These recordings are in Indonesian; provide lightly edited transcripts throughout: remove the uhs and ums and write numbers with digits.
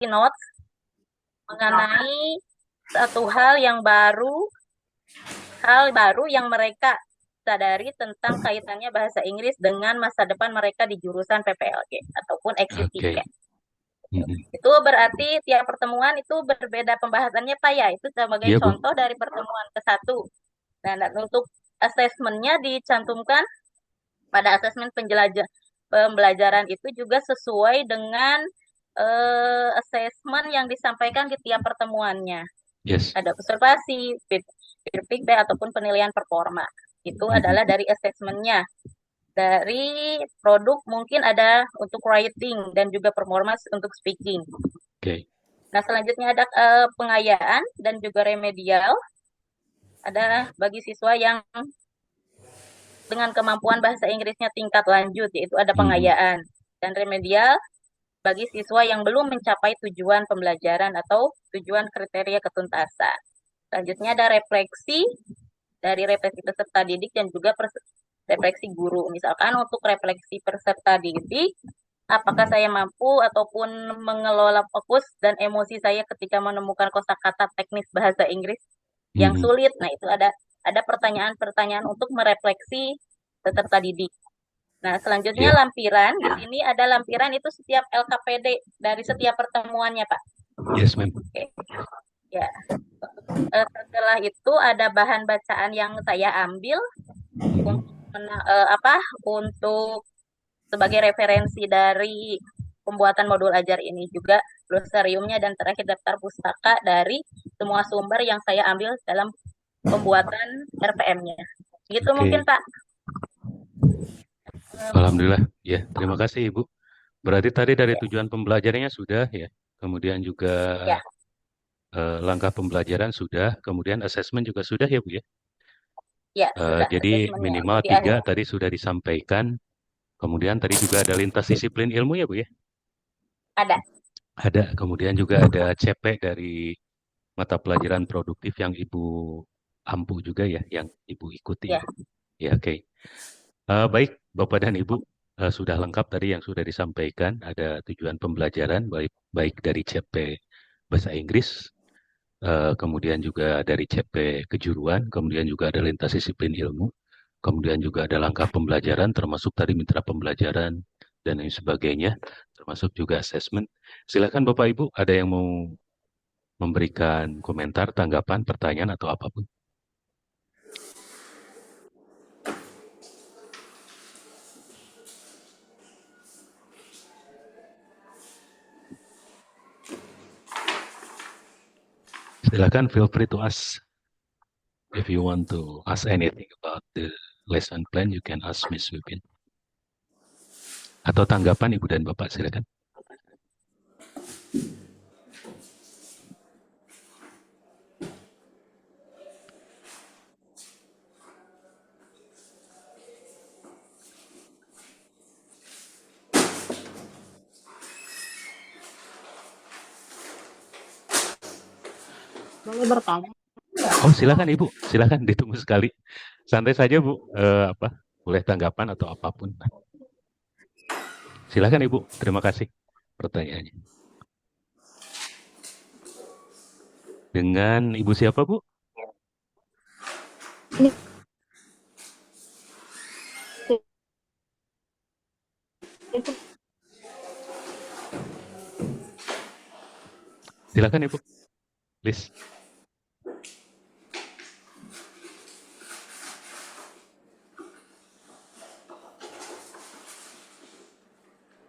notes mengenai satu hal baru yang mereka sadari tentang kaitannya bahasa Inggris dengan masa depan mereka di jurusan PPLG ataupun exit Oke. ticket. Mhm. Itu berarti tiap pertemuan itu berbeda pembahasannya Pak ya. Itu sebagai Iya, Bu. contoh dari pertemuan ke-1. Dan untuk asesmennya dicantumkan pada asesmen pembelajaran itu juga sesuai dengan asesmen yang disampaikan di tiap pertemuannya. Yes. Ada observasi, peer feedback ataupun penilaian performa. Itu Mhm. adalah dari asesmennya. Dari produk mungkin ada untuk writing dan juga performance untuk speaking. Oke. Nah, selanjutnya ada pengayaan dan juga remedial. Ada bagi siswa yang dengan kemampuan bahasa Inggrisnya tingkat lanjut, yaitu ada Mhm. pengayaan. Dan remedial bagi siswa yang belum mencapai tujuan pembelajaran atau tujuan kriteria ketuntasan. Selanjutnya ada refleksi dari refleksi peserta didik dan juga refleksi guru. Misalkan untuk refleksi peserta didik, apakah saya mampu ataupun mengelola fokus dan emosi saya ketika menemukan kosakata teknis bahasa Inggris yang Mhm. sulit. Nah, itu ada pertanyaan-pertanyaan untuk merefleksi peserta didik. Nah, selanjutnya Iya. lampiran. Di sini ada lampiran itu setiap LKPD dari setiap pertemuannya, Pak. Yes, ma'am. Oke. Ya. Setelah itu ada bahan bacaan yang saya ambil Mhm. untuk untuk sebagai referensi dari pembuatan modul ajar ini juga glosariumnya dan terakhir daftar pustaka dari semua sumber yang saya ambil dalam pembuatan RPM-nya. Gitu mungkin Oke. Pak. Alhamdulillah. Ya, terima kasih, Ibu. Berarti tadi dari Ya, tujuan pembelajarannya sudah ya. Kemudian juga ya, langkah pembelajaran sudah, kemudian asesmen juga sudah ya, Bu ya. ya sudah Jadi asesmennya minimal untuk di tiga akhir. tadi sudah disampaikan. Kemudian tadi juga ada lintas disiplin ilmu ya, Bu ya. Ada. Ada. Kemudian juga ada CP dari mata pelajaran produktif yang Ibu ampu juga ya, yang Ibu ikuti Ya, ya. Ya, oke. Baik, Bapak dan Ibu, sudah lengkap tadi yang sudah disampaikan. Ada tujuan pembelajaran, baik, baik dari CP Bahasa Inggris, kemudian juga dari CP Kejuruan, kemudian juga ada lintas disiplin ilmu, kemudian juga ada langkah pembelajaran, termasuk tadi mitra pembelajaran, dan lain sebagainya, termasuk juga asesmen. Silakan Bapak Ibu, ada yang mau memberikan komentar, tanggapan, pertanyaan, atau apapun. Silakan feel free to ask. If you want to ask anything about the lesson plan, you can ask Miss Wipin. Atau tanggapan Ibu dan Bapak, silakan. Boleh bertanya? Oh, silakan Ibu, silakan ditunggu sekali. Santai saja Bu, boleh tanggapan atau apapun. Silakan Ibu, terima kasih pertanyaannya. Dengan Ibu siapa Bu? Ini itu Silakan Ibu, please.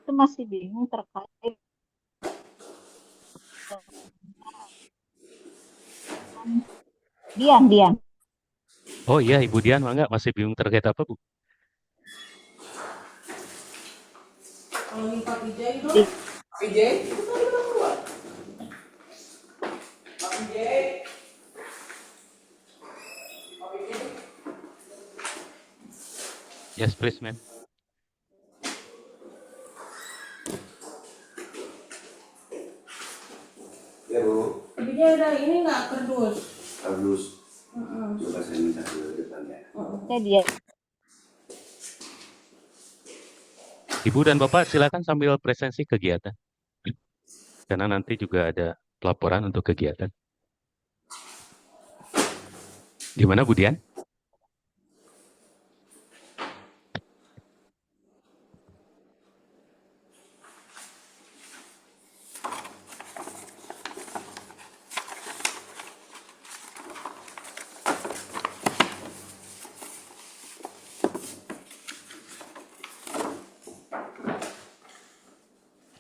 masih bingung terkait dengan Dian. Oh iya, Ibu Dian, mangga masih bingung terkait apa Bu? Kalau ini Pak Vijay itu, Di- Vijay itu kan udah keluar. Pak Vijay, Pak Vijay. Yes, please, ma'am. Ya Bu, Pak Vijay udah ini nggak kerdus? Kardus. Coba saya minta dulu depannya. Dia Ibu dan Bapak silakan sambil presensi kegiatan. karena nanti juga ada pelaporan untuk kegiatan. Gimana Bu Dian?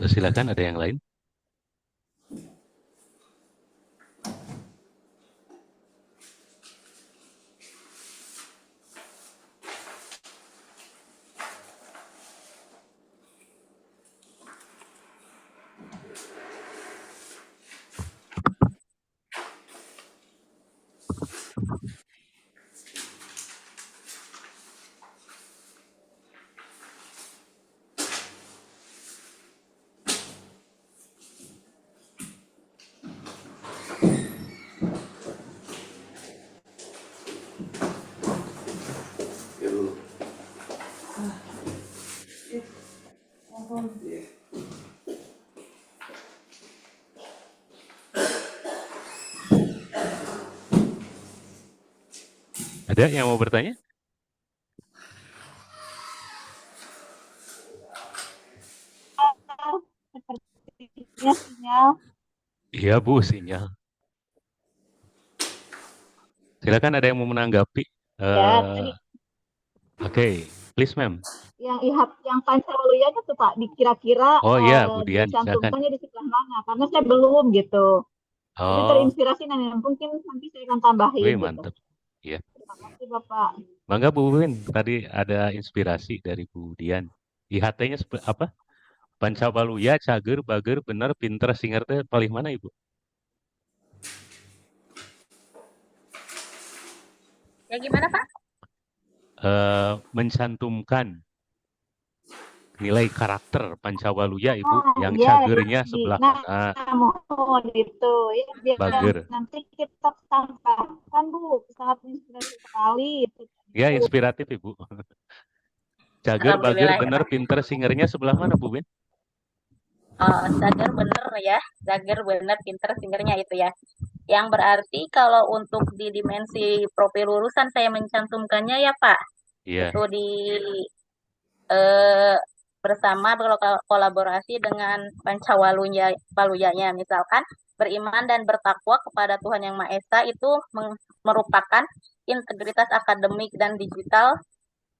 Silakan, ada yang lain? Ya dulu. Ada yang mau bertanya? Sepertinya sinyal. Iya Bu, sinyal. Silakan, ada yang mau menanggapi? Ya, tadi Oke, please ma'am. yang Pancawaluyanya tuh Pak, dikira-kira Oh iya, Bu Dian, silakan. dicantumkannya di sebelah mana? Karena saya belum gitu. Jadi Oh, terinspirasi mungkin nanti saya akan tambahin wih gitu. mantap. Iya. Terima kasih Bapak. Mangga Bu Win, tadi ada inspirasi dari Bu Dian. IHT-nya apa? Pancawaluya, cager, bager, bener, pinter, singer, teh paling mana Ibu? Ya gimana Pak? Mencantumkan nilai karakter Pancawaluya Ibu, yang Ya, cagernya sebelah mana? mohon gitu ya, biar Bager. nanti kita tambahkan Bu, sangat inspirasi sekali itu. Ya, inspiratif Ibu. Cager, bager, Alhamdulillah ya bener, Pak. pinter, singernya sebelah mana Bu Win? Zager bener ya, Zager bener pinter singernya itu ya. Yang berarti kalau untuk di dimensi profil lulusan saya mencantumkannya ya Pak, Iya. itu di eh, bersama berkolaborasi dengan Pancawaluyanya, misalkan beriman dan bertakwa kepada Tuhan Yang Maha Esa itu merupakan integritas akademik dan digital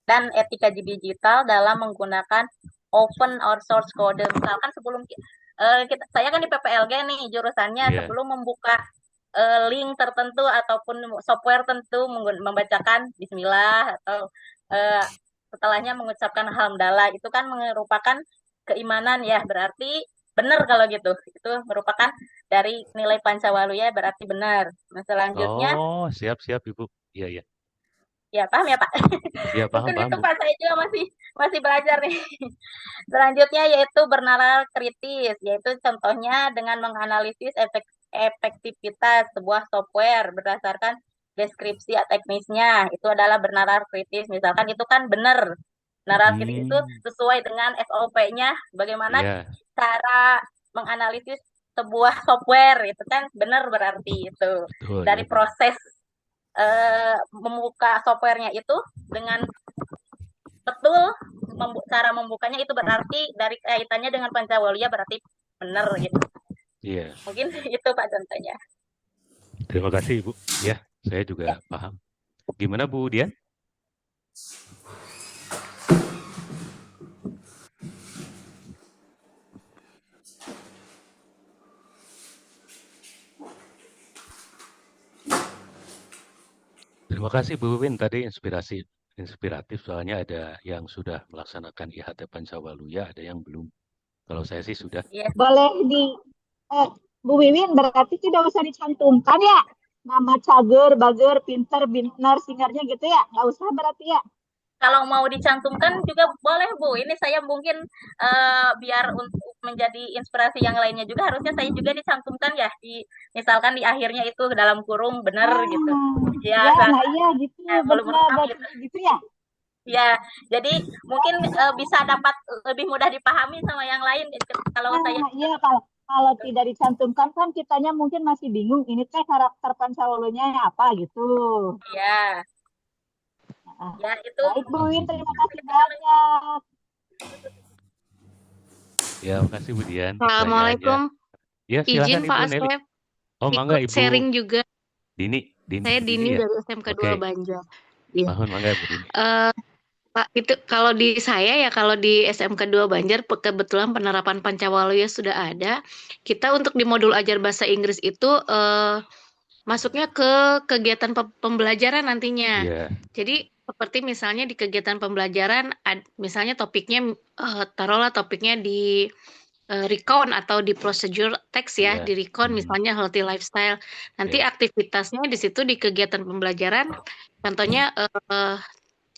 dan etika digital dalam menggunakan open or source code. Misalkan sebelum saya kan di PPLG nih jurusannya, sebelum membuka link tertentu ataupun software tentu membacakan Bismillah atau setelahnya mengucapkan Alhamdulillah, itu kan merupakan keimanan ya, berarti benar kalau gitu. Itu merupakan dari nilai Pancawaluya, berarti benar. Nah, selanjutnya Siap Ibu. Iya. ya paham ya Pak. Iya, paham, Mungkin itu Bu. Pak, saya juga masih belajar nih. Selanjutnya yaitu bernalar kritis, yaitu contohnya dengan menganalisis efektivitas sebuah software berdasarkan deskripsi teknisnya, itu adalah bernalar kritis. Misalkan itu kan benar. Nalar kritis itu sesuai dengan SOP-nya, bagaimana cara menganalisis sebuah software, itu kan benar berarti itu. Betul, dari proses membuka softwarenya itu dengan betul, cara membukanya itu berarti dari kaitannya dengan Pancawaluya berarti benar gitu. Iya. Mungkin itu Pak contohnya. Terima kasih Ibu. Ya, saya juga paham. Gimana Bu Dian? Terima kasih Bu Win, tadi inspiratif, soalnya ada yang sudah melaksanakan IHT Pancawaluya, ada yang belum. Kalau saya sih sudah. Boleh Bu Wiwin, berarti tidak usah dicantumkan ya nama cager, bager, pinter, bener, singernya gitu ya, nggak usah berarti ya. Kalau mau dicantumkan juga boleh Bu. Ini saya mungkin biar untuk menjadi inspirasi yang lainnya juga, harusnya saya juga dicantumkan ya, misalkan di akhirnya itu dalam kurung benar gitu. Ya, nah iya gitu, benar gitu ya. Ya, jadi mungkin bisa dapat lebih mudah dipahami sama yang lain kalau saya. Iya, kalau tidak dicantumkan kan kitanya mungkin masih bingung ini teh karakter Pancawalonya apa gitu. Ya, Nah, ya itu. baik Bu Win, terima kasih Itu kalau banyak. Ya, makasih Bu Dian pertanyaannya. Assalamualaikum. Ya, Izin silakan Pak Ibu Nelly. Asep Oh, mangga ikut Ibu sharing juga. Dini, Saya Dini Dini ya. dari SMK 2 Oke, Banjar. Iya. mohon mangga Bu Dini. Eh, Pak, itu kalau di saya ya kalau di SMK 2 Banjar kebetulan penerapan Pancawaloya sudah ada. Kita untuk di modul ajar bahasa Inggris itu masuknya ke kegiatan pembelajaran nantinya. Iya, Jadi seperti misalnya di kegiatan pembelajaran, misalnya topiknya, taruhlah topiknya di recount atau di procedure text ya, iya. di recount Mhm, misalnya healthy lifestyle. Nanti iya, aktivitasnya di situ di kegiatan pembelajaran, contohnya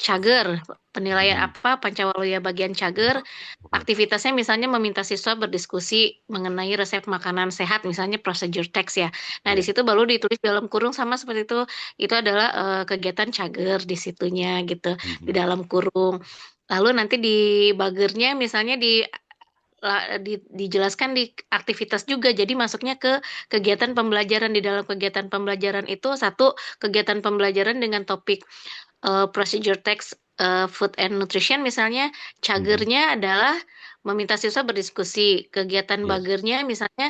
cager, penilaian mhm, apa Pancawaloya bagian cager. mhm. Aktivitasnya misalnya meminta siswa berdiskusi mengenai resep makanan sehat, misalnya procedure text ya. Nah, di Iya. situ baru ditulis dalam kurung sama seperti itu. Itu adalah kegiatan cager di situnya gitu, di Mhm. dalam kurung. Lalu nanti di bagernya misalnya dijelaskan di aktivitas juga. Jadi masuknya ke kegiatan pembelajaran. Di dalam kegiatan pembelajaran itu satu kegiatan pembelajaran dengan topik procedure text food and nutrition misalnya, Mhm. cagernya adalah meminta siswa berdiskusi. Kegiatan Yes. bagernya misalnya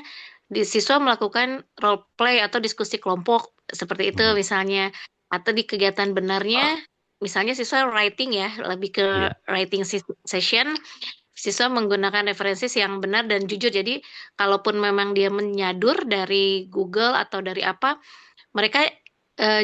di siswa melakukan role play atau diskusi kelompok seperti itu Mhm. misalnya. Atau di kegiatan benarnya misalnya siswa writing ya, lebih ke Iya. writing session. Siswa menggunakan referensi yang benar dan jujur. Jadi, kalaupun memang dia menyadur dari Google atau dari apa, mereka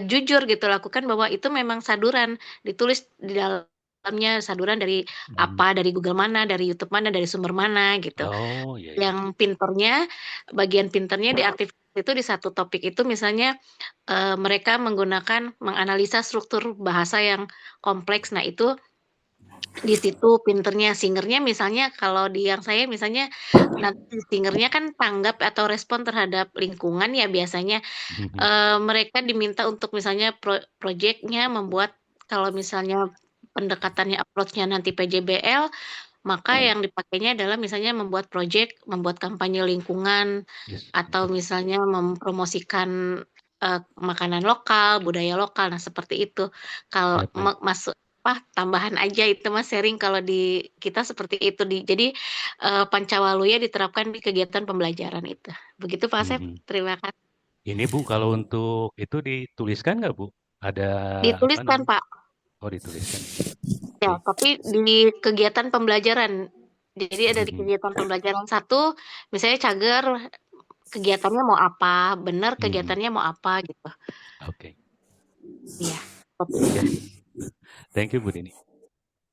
jujur gitu lakukan bahwa itu memang saduran, ditulis di dalamnya saduran dari Mhm. apa, dari Google mana, dari YouTube mana, dari sumber mana gitu. Oh, iya, iya. Yang pinternya, bagian pinternya di aktivitas itu di satu topik itu misalnya mereka menganalisa struktur bahasa yang kompleks. Nah, itu di situ pinternya singernya misalnya kalau di yang saya misalnya nanti singernya kan tanggap atau respon terhadap lingkungan ya biasanya Mhm. mereka diminta untuk misalnya proyeknya membuat kalau misalnya pendekatannya approach-nya nanti PJBL maka yang dipakainya adalah misalnya membuat proyek membuat kampanye lingkungan Yes. atau misalnya mempromosikan makanan lokal budaya lokal nah seperti itu kalau Siap, Ma'am. masuk apa tambahan aja itu mas sharing kalau di kita seperti itu jadi Pancawaloya diterapkan di kegiatan pembelajaran itu begitu Pak Asep Mhm. terima kasih Ini Bu, kalau untuk itu dituliskan nggak Bu? Ada apa dituliskan namanya? Pak Oh, dituliskan. ya Oke. tapi di kegiatan pembelajaran jadi ada di Mhm. kegiatan pembelajaran satu misalnya cager kegiatannya mau apa benar Mhm. kegiatannya mau apa gitu Oke. iya Ya, thank you Bu Dini.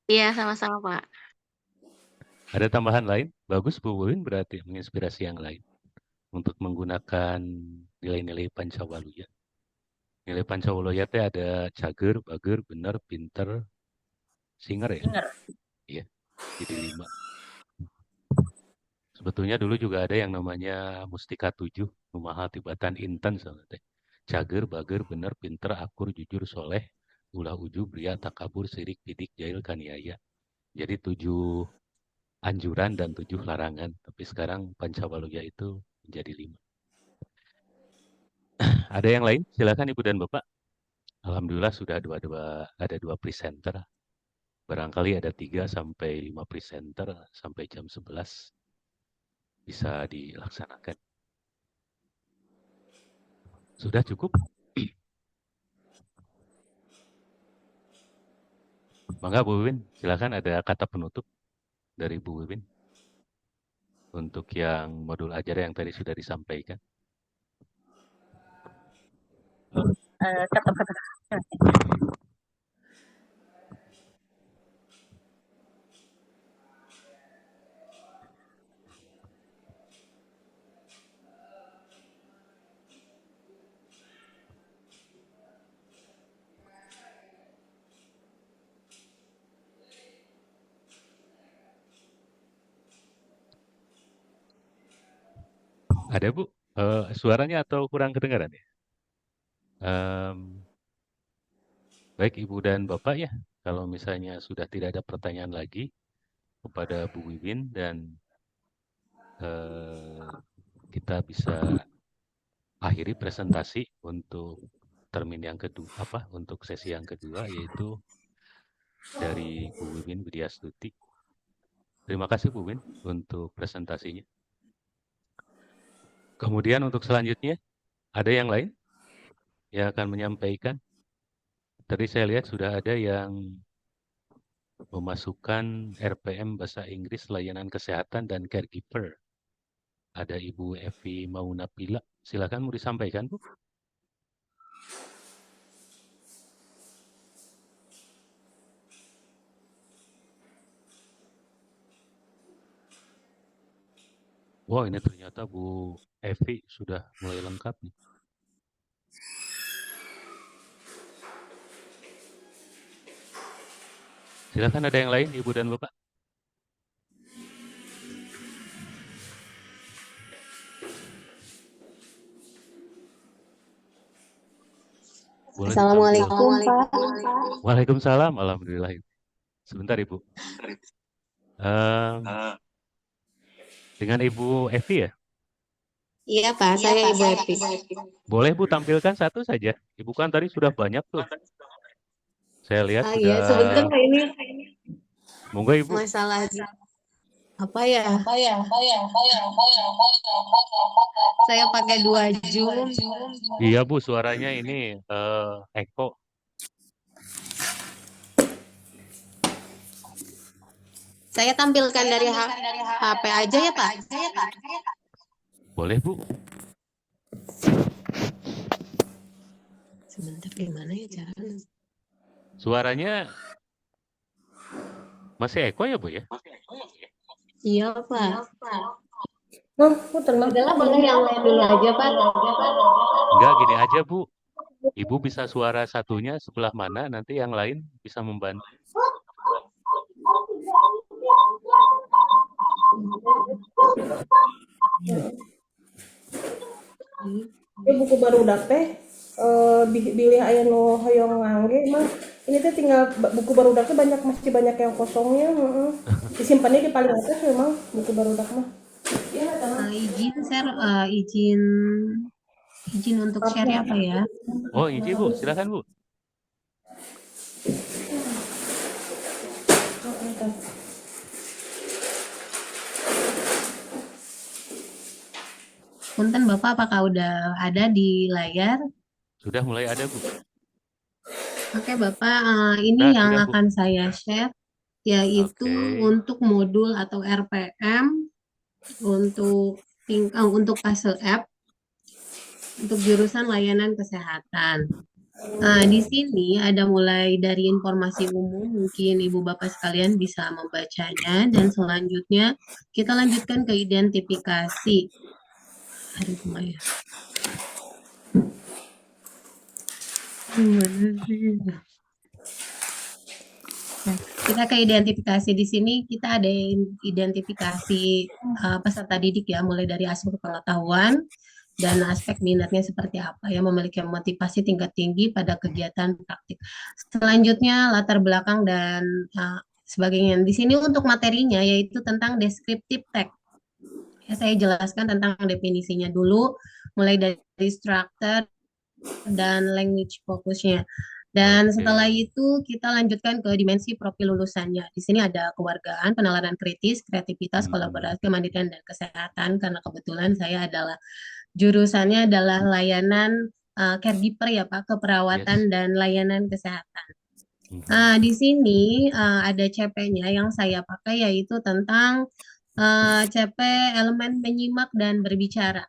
iya sama-sama Pak. Ada tambahan lain? Bagus Bu Win berarti menginspirasi yang lain untuk menggunakan nilai-nilai Pancawaloya. Nilai Pancawaloya teh ada cager, bager, bener, pinter, singer ya? Dengar. Iya, jadi 5. Sebetulnya dulu juga ada yang namanya Mustika 7, Numaha Tibatan Inten soalnya teh. Cager, bager, bener, pinter, akur, jujur, soleh, ulah ujub, ria, takabur, sirik, bidik, jahil, kaniaya. Jadi 7 anjuran dan 7 larangan. Tapi sekarang Pancawaloya itu menjadi 5. Ada yang lain? Silakan Ibu dan Bapak. Alhamdulillah sudah ada dua presenter. Barangkali ada 3 sampai 5 presenter sampai jam 11 bisa dilaksanakan. Sudah cukup? Mangga Bu Wiwin, silakan ada kata penutup dari Bu Wiwin untuk yang modul ajar yang tadi sudah disampaikan. Kata-kata. Ada Bu? Suaranya atau kurang kedengaran ya? Baik Ibu dan Bapak ya, kalau misalnya sudah tidak ada pertanyaan lagi kepada Bu Wiwin dan eh, kita bisa akhiri presentasi untuk termin yang kedua, untuk sesi yang kedua, yaitu dari Bu Wiwin Widyastuti. Terima kasih Bu Win untuk presentasinya. Kemudian untuk selanjutnya, ada yang lain yang akan menyampaikan? Tadi saya lihat sudah ada yang memasukkan RPM Bahasa Inggris Layanan Kesehatan dan Caregiver. Ada Ibu Evi Maunapila. Silakan mau disampaikan, Bu. Wah, ini ternyata Bu Evi sudah mulai lengkap nih. Silakan, ada yang lain, Ibu dan Bapak. Boleh Assalamualaikum, ditampilkan. Pak. Waalaikumsalam, alhamdulillah. Sebentar, Ibu. Dengan Ibu Evi ya? Iya, Pak. Saya Ibu Epi. Boleh Bu tampilkan satu saja. Ibu kan tadi sudah banyak tuh. Saya lihat sudah. Iya, sebentar Pak, ini Monggo Ibu. masalah apa ya? Saya pakai 2 Zoom. Iya Bu, suaranya ini eko. Saya tampilkan dari HP aja ya, Pak. Boleh Bu. Sebentar, gimana ya caranya? Suaranya masih eko ya Bu ya? Iya, Pak. Udahlah, boleh yang lain dulu aja, Pak. Enggak, gini aja Bu. Ibu bisa suara satunya sebelah mana, nanti yang lain bisa membantu. Buku barudak teh bilih aya nu hoyong ngangge mah ini teh tinggal buku barudak teh masih banyak yang kosongnya. Disimpannya di paling atas memang buku barudak mah. Izin untuk share apa ya? Oh, izin Bu, silakan Bu. Punten Bapak, apakah udah ada di layar? Sudah mulai ada Bu. Oke Bapak, ini Nah, yang sudah, Bu. akan saya share, yaitu Oke. untuk modul atau RPM untuk fase app untuk jurusan layanan kesehatan. Nah, di sini ada mulai dari informasi umum, mungkin Ibu Bapak sekalian bisa membacanya, dan selanjutnya kita lanjutkan ke identifikasi. Aduh, Maya. Nah, kita ke identifikasi. Di sini kita ada identifikasi peserta didik ya, mulai dari aspek pengetahuan dan aspek minatnya seperti apa ya, memiliki motivasi tingkat tinggi pada kegiatan praktik. Selanjutnya latar belakang dan sebagainya. Di sini untuk materinya yaitu tentang descriptive text. Ya, saya jelaskan tentang definisinya dulu, mulai dari structure dan language fokusnya. Dan setelah itu kita lanjutkan ke dimensi profil lulusannya. Di sini ada kewargaan, penalaran kritis, kreativitas, kolaborasi, kemandirian, dan kesehatan. Karena kebetulan saya adalah jurusannya adalah layanan caregiver ya Pak, keperawatan dan layanan kesehatan. Nah, di sini ada CP-nya yang saya pakai yaitu tentang CP elemen menyimak dan berbicara.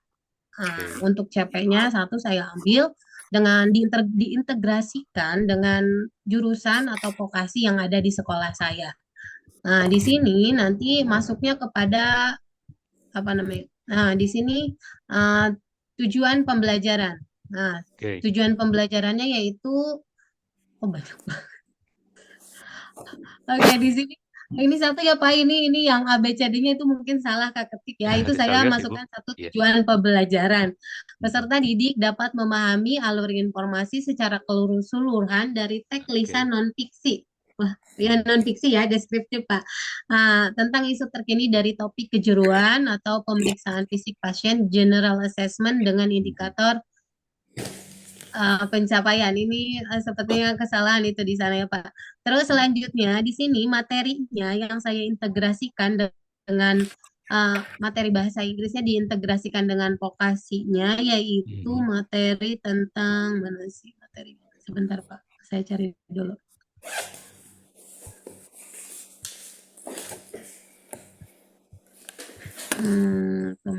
Untuk CP-nya satu saya ambil dengan diintegrasikan dengan jurusan atau vokasi yang ada di sekolah saya. Nah, di sini nanti masuknya kepada apa namanya? Nah, di sini tujuan pembelajaran. Nah, tujuan pembelajarannya yaitu banyak banget. Oke, di sini ini satu ya Pak, ini yang ABCD-nya itu mungkin salah Kak ketik ya. Itu saya masukkan satu tujuan pembelajaran. Peserta didik dapat memahami alur informasi secara keseluruhan dari teks lisan non-fiksi Wah, ya non fiksi ya, deskriptif Pak. Tentang isu terkini dari topik kejuruan atau pemeriksaan fisik pasien, general assessment dengan indikator pencapaian. Ini sepertinya kesalahan itu di sana ya Pak. Terus selanjutnya di sini materinya yang saya integrasikan dengan materi bahasa Inggrisnya diintegrasikan dengan vokasinya, yaitu Mhm. materi tentang mana sih materi? Sebentar Pak, saya cari dulu.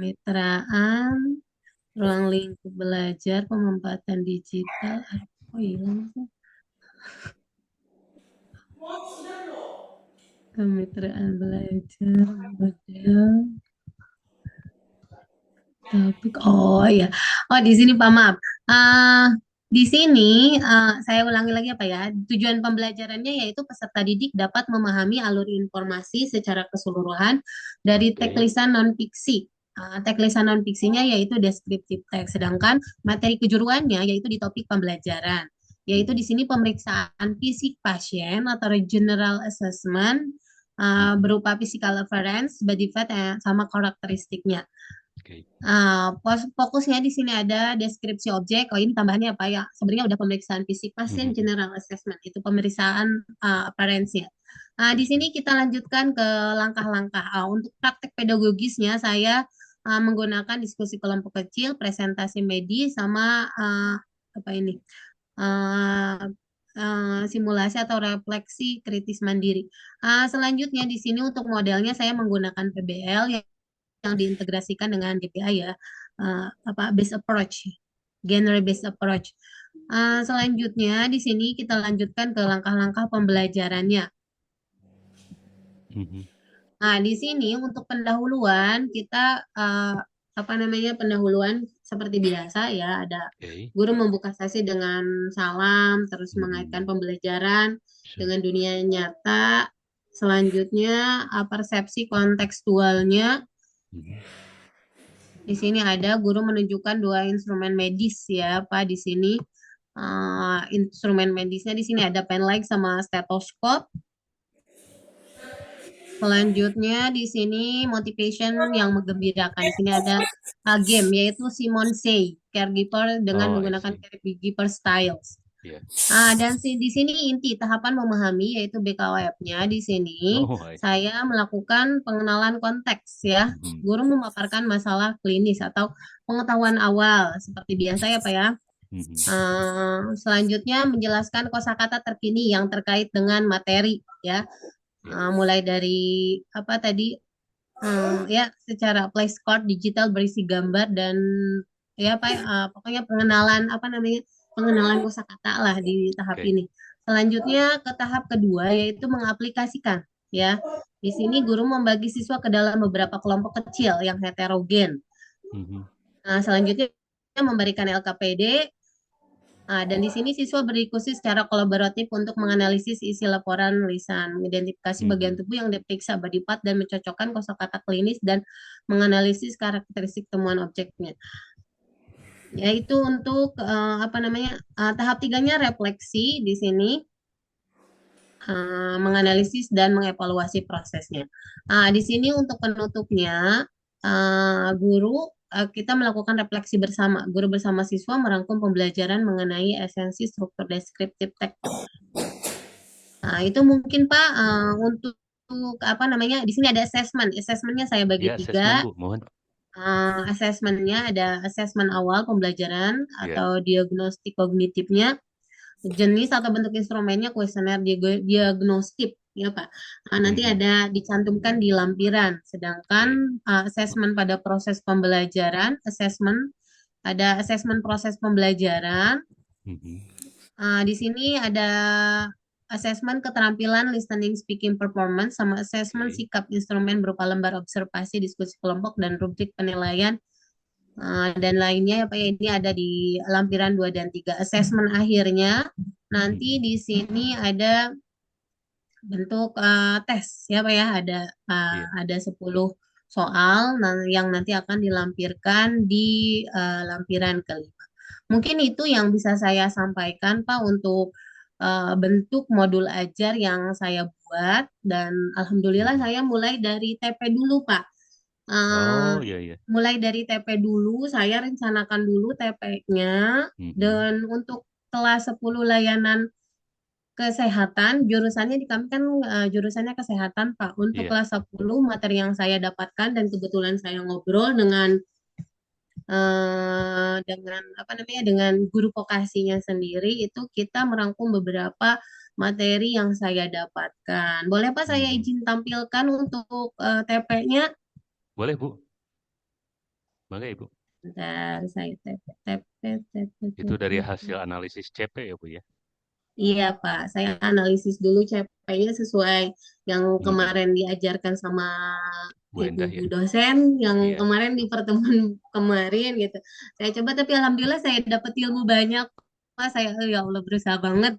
Kemitraan, ruang lingkup belajar, pemampatan digital. Oh hilang sih. Kemitraan belajar, model, topik. Oh ya, oh di sini Pak maaf. Di sini saya ulangi lagi apa ya? Tujuan pembelajarannya yaitu peserta didik dapat memahami alur informasi secara keseluruhan dari Oke. teks lisan non fiksi. Teks lisan non fiksinya yaitu deskriptif teks, sedangkan materi kejuruannya yaitu di topik pembelajaran, yaitu di sini pemeriksaan fisik pasien atau general assessment berupa physical appearance, body fat, sama karakteristiknya. Oke. Fokusnya di sini ada deskripsi objek. Oh ini tambahannya apa ya? Sebenarnya udah pemeriksaan fisik pasien, Mhm. general assessment itu pemeriksaan appearance-nya. Di sini kita lanjutkan ke langkah-langkah. Untuk praktek pedagogisnya saya menggunakan diskusi kelompok kecil, presentasi medis, sama apa ini? uh, Simulasi atau refleksi kritis mandiri. Selanjutnya di sini untuk modelnya saya menggunakan PBL yang diintegrasikan dengan DPA ya, based approach, genre based approach. Selanjutnya di sini kita lanjutkan ke langkah-langkah pembelajarannya. Mhm. Nah, di sini untuk pendahuluan kita pendahuluan seperti biasa ya, ada Oke. guru membuka sesi dengan salam, terus mengaitkan pembelajaran Siap. dengan dunia nyata. Selanjutnya persepsi kontekstualnya. Mhm. Di sini ada guru menunjukkan dua instrumen medis ya, Pak. Di sini instrumen medisnya di sini ada pen light sama stetoskop. Selanjutnya di sini motivation yang menggembirakan. Di sini ada game yaitu Simon Say, caregiver dengan Oh, I menggunakan see. caregiver styles. Iya. Dan di sini inti tahapan memahami yaitu BKWF-nya. Di sini Oh, I see. saya melakukan pengenalan konteks ya. Mhm. Guru memaparkan masalah klinis atau pengetahuan awal seperti biasa ya Pak ya. Mhm. Selanjutnya menjelaskan kosakata terkini yang terkait dengan materi ya. Mulai dari apa tadi ya secara flashcard digital berisi gambar dan ya Pak pokoknya pengenalan pengenalan kosakata lah di tahap Oke. ini. Selanjutnya ke tahap kedua yaitu mengaplikasikan ya. Di sini guru membagi siswa ke dalam beberapa kelompok kecil yang heterogen. Mhm. Selanjutnya memberikan LKPD. Dan di sini siswa berdiskusi secara kolaboratif untuk menganalisis isi laporan lisan, mengidentifikasi bagian Mhm. tubuh yang diperiksa body part dan mencocokkan kosakata klinis dan menganalisis karakteristik temuan objeknya. Yaitu untuk tahap tiganya refleksi di sini menganalisis dan mengevaluasi prosesnya. Di sini untuk penutupnya guru kita melakukan refleksi bersama. Guru bersama siswa merangkum pembelajaran mengenai esensi struktur deskriptif teks. Itu mungkin Pak untuk di sini ada assessment. Assessmentnya saya bagi Ya, asesmen 3. Bu, mohon. Assessmentnya ada assessment awal pembelajaran Ya. atau diagnostik kognitifnya. Jenis atau bentuk instrumennya kuesioner diagnostik ya Pak. Nanti Mhm. ada dicantumkan di lampiran. Sedangkan asesmen pada proses pembelajaran, ada asesmen proses pembelajaran. Mhm. Di sini ada asesmen keterampilan listening speaking performance sama asesmen Oke. sikap instrumen berupa lembar observasi, diskusi kelompok dan rubrik penilaian dan lainnya ya Pak ya, ini ada di lampiran 2 dan 3. Asesmen akhirnya nanti di sini ada bentuk tes ya Pak ya, Iya. ada 10 soal yang nanti akan dilampirkan di lampiran kelima. Mungkin itu yang bisa saya sampaikan Pak untuk bentuk modul ajar yang saya buat dan alhamdulillah saya mulai dari TP dulu Pak. Oh, Eh, iya, iya. mulai dari TP dulu, saya rencanakan dulu TP-nya Mhm. dan untuk kelas 10 layanan kesehatan, jurusannya di kami kan jurusannya kesehatan Pak. Untuk Iya. kelas 10 materi yang saya dapatkan dan kebetulan saya ngobrol dengan apa namanya dengan guru vokasinya sendiri itu kita merangkum beberapa materi yang saya dapatkan. Boleh Pak saya Mhm. izin tampilkan untuk TP-nya? Boleh, Bu. Boleh, Ibu. Bentar, saya Itu dari TP. hasil analisis CP ya, Bu ya? Iya Pak, saya analisis dulu CP-nya sesuai yang Mhm. kemarin diajarkan sama Bu Endah ibu-ibu ya? dosen yang Iya. kemarin di pertemuan kemarin gitu. Saya coba tapi alhamdulillah saya dapat ilmu banyak. Pak, saya ya Allah berusaha banget.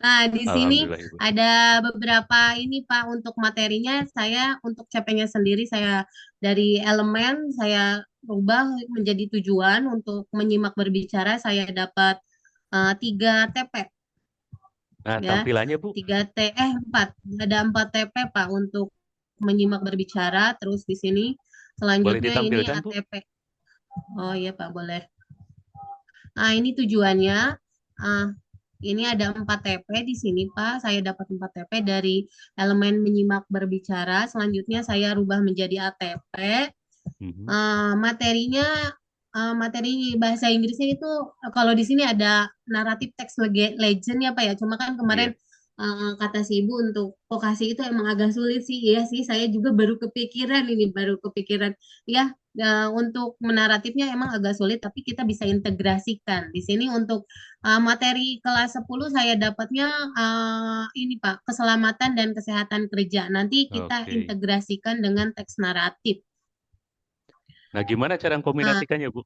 Nah, di sini Alhamdulillah, Ibu. ada beberapa ini Pak untuk materinya saya untuk CP-nya sendiri saya dari elemen saya rubah menjadi tujuan untuk menyimak berbicara saya dapat 3 TP Nah, ya tampilannya, Bu, 4 ada 4 TP Pak untuk menyimak berbicara terus di sini boleh selanjutnya ini ditampilkan, Bu? ATP. Oh iya Pak boleh. Nah ini tujuannya. Ah, ini ada 4 TP di sini Pak. Saya dapat 4 TP dari elemen menyimak berbicara. Selanjutnya saya rubah menjadi ATP. Mhm. Materinya materi bahasa Inggrisnya itu kalau di sini ada naratif teks legend ya Pak ya. Cuma kan kemarin Iya. kata si Ibu untuk vokasi itu emang agak sulit sih. Iya sih, saya juga baru kepikiran. Ya, untuk menaratifnya emang agak sulit tapi kita bisa integrasikan. Di sini untuk materi kelas 10 saya dapatnya ini Pak, keselamatan dan kesehatan kerja. Nanti kita Oke. integrasikan dengan teks naratif. Nah, gimana cara Nah, kombinasikannya, Bu?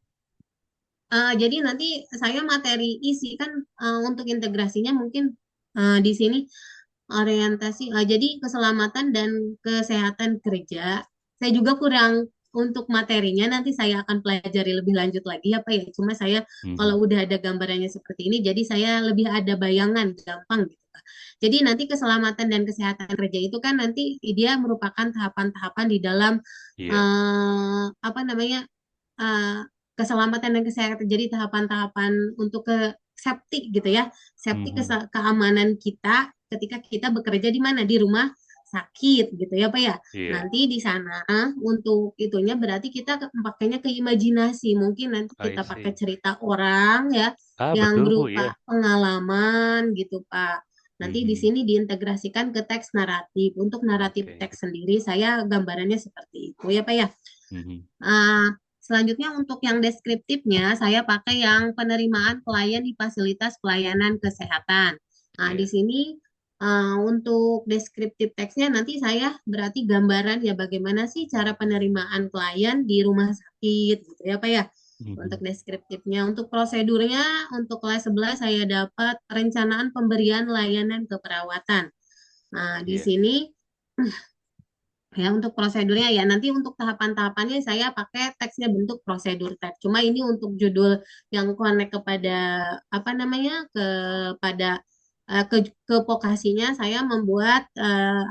jadi nanti saya materi isi kan untuk integrasinya mungkin di sini orientasi. Jadi keselamatan dan kesehatan kerja. Saya juga kurang untuk materinya nanti saya akan pelajari lebih lanjut lagi apa ya. Cuma saya kalau Mhm. udah ada gambarannya seperti ini, jadi saya lebih ada bayangan gampang gitu. Pak. Jadi nanti keselamatan dan kesehatan kerja itu kan nanti dia merupakan tahapan-tahapan di dalam Iya. apa namanya eh, keselamatan dan kesehatan. Jadi tahapan-tahapan untuk ke safety gitu ya, safety Mhm. keamanan kita ketika kita bekerja di mana di rumah sakit gitu ya Pak ya. Iya. Nanti di sana untuk itunya berarti kita pakainya ke imajinasi. Mungkin nanti I kita pakai see. cerita orang ya Ah, yang betul, Bu, berupa ya. pengalaman gitu Pak. Nanti di Mhm. sini diintegrasikan ke teks naratif. Untuk naratif Oke. teks sendiri saya gambarannya seperti itu ya Pak ya. Mhm. Ah, selanjutnya untuk yang deskriptifnya, saya pakai yang penerimaan klien di fasilitas pelayanan kesehatan. Nah, di Iya. sini untuk deskriptif teksnya nanti saya berarti gambaran ya bagaimana sih cara penerimaan klien di rumah sakit gitu ya Pak ya. Untuk Mhm. deskriptifnya, untuk prosedurnya, untuk kelas 11 saya dapat perencanaan pemberian layanan keperawatan. Nah, di Iya. sini ya, untuk prosedurnya ya nanti untuk tahapan-tahapannya saya pakai teksnya bentuk prosedur teks. Cuma ini untuk judul yang connect kepada apa namanya kepada ke vokasinya saya membuat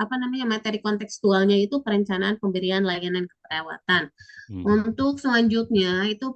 apa namanya materi kontekstualnya itu perencanaan pemberian layanan keperawatan. Mhm. Untuk selanjutnya itu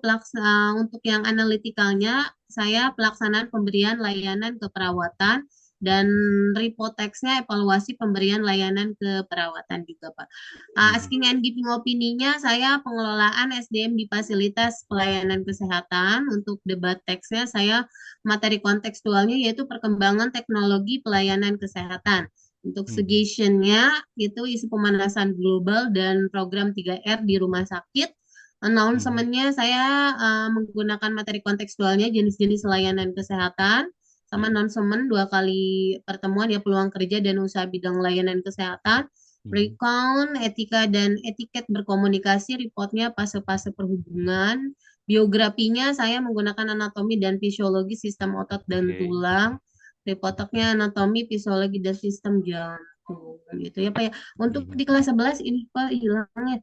untuk yang analitikalnya saya pelaksanaan pemberian layanan keperawatan dan report text-nya evaluasi pemberian layanan keperawatan juga Pak. Mhm. Asking and giving opininya saya pengelolaan SDM di fasilitas pelayanan kesehatan. Untuk debat teksnya saya materi kontekstualnya yaitu perkembangan teknologi pelayanan kesehatan. Untuk Mhm. suggestion-nya itu isu pemanasan global dan program 3R di rumah sakit. Mhm. Announcement-nya saya menggunakan materi kontekstualnya jenis-jenis layanan kesehatan sama Iya. announcement 2 kali pertemuan ya peluang kerja dan usaha bidang layanan kesehatan. Mhm. Recount, etika dan etiket berkomunikasi, reportnya fase-fase perhubungan. Biografinya saya menggunakan anatomi dan fisiologi sistem otot dan Oke. tulang. Reportnya anatomi, fisiologi dan sistem jantung. Gitu ya Pak ya. Untuk Mhm. di kelas 11 ini Pak hilangnya.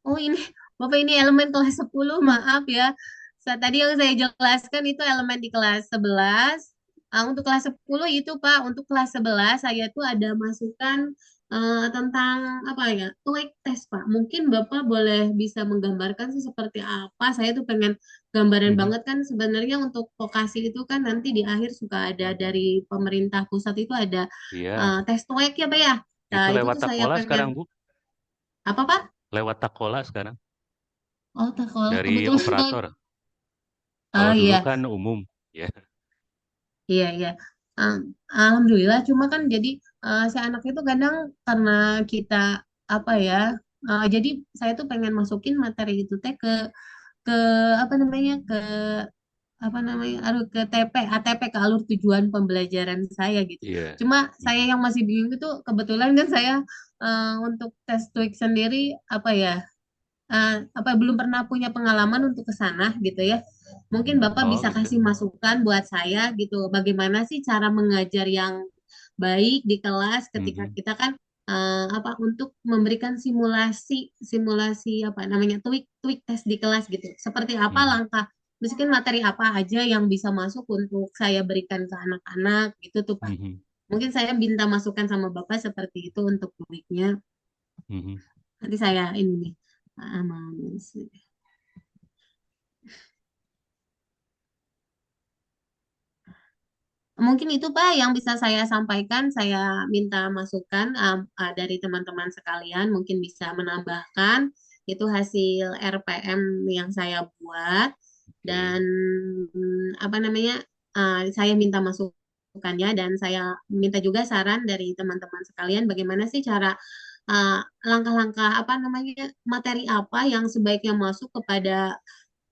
Oh ini, Bapak ini elemen kelas 10 maaf ya. Tadi yang saya jelaskan itu elemen di kelas 11. Untuk kelas 10 itu Pak, untuk kelas 11 saya tuh ada masukan tentang apa ya, TOEIC test Pak. Mungkin Bapak boleh bisa menggambarkan sih seperti apa. Saya tuh pengen gambaran Mhm. banget kan sebenarnya untuk vokasi itu kan nanti di akhir suka ada dari pemerintah pusat itu ada Iya, tes TOEIC ya Pak ya. Nah, itu itu lewat tuh saya Takola pengen sekarang, Bu. apa Pak? Lewat Takola sekarang Oh, sekolah dari kebetulan. operator. Oh Kalau dulu iya. kan umum, ya. Iya, iya. Am- Alhamdulillah, cuma kan jadi si anak itu kadang karena kita apa ya, jadi saya tuh pengen masukin materi itu teh ke apa namanya aduh ke ATP ke alur tujuan pembelajaran saya gitu. Iya. Cuma saya Mhm. yang masih bingung itu kebetulan kan saya untuk tes TOEIC sendiri apa ya apa belum pernah punya pengalaman untuk ke sana gitu ya. Mungkin Bapak Oh, bisa gitu. kasih masukan buat saya gitu. Bagaimana sih cara mengajar yang baik di kelas ketika Mhm. kita kan apa untuk memberikan simulasi simulasi apa namanya tweak tes di kelas gitu. Seperti apa Mhm. langkah mungkin materi apa aja yang bisa masuk untuk saya berikan ke anak-anak gitu tuh Pak. Mhm. Mungkin saya minta masukan sama Bapak seperti itu untuk tweaknya. Mhm. Nanti saya ini nih. Mau mungkin itu Pak yang bisa saya sampaikan. Saya minta masukan dari teman-teman sekalian. Mungkin bisa menambahkan itu hasil RPM yang saya buat dan Oke. apa namanya saya minta masukannya dan saya minta juga saran dari teman-teman sekalian bagaimana sih cara uh, langkah-langkah apa namanya materi apa yang sebaiknya masuk kepada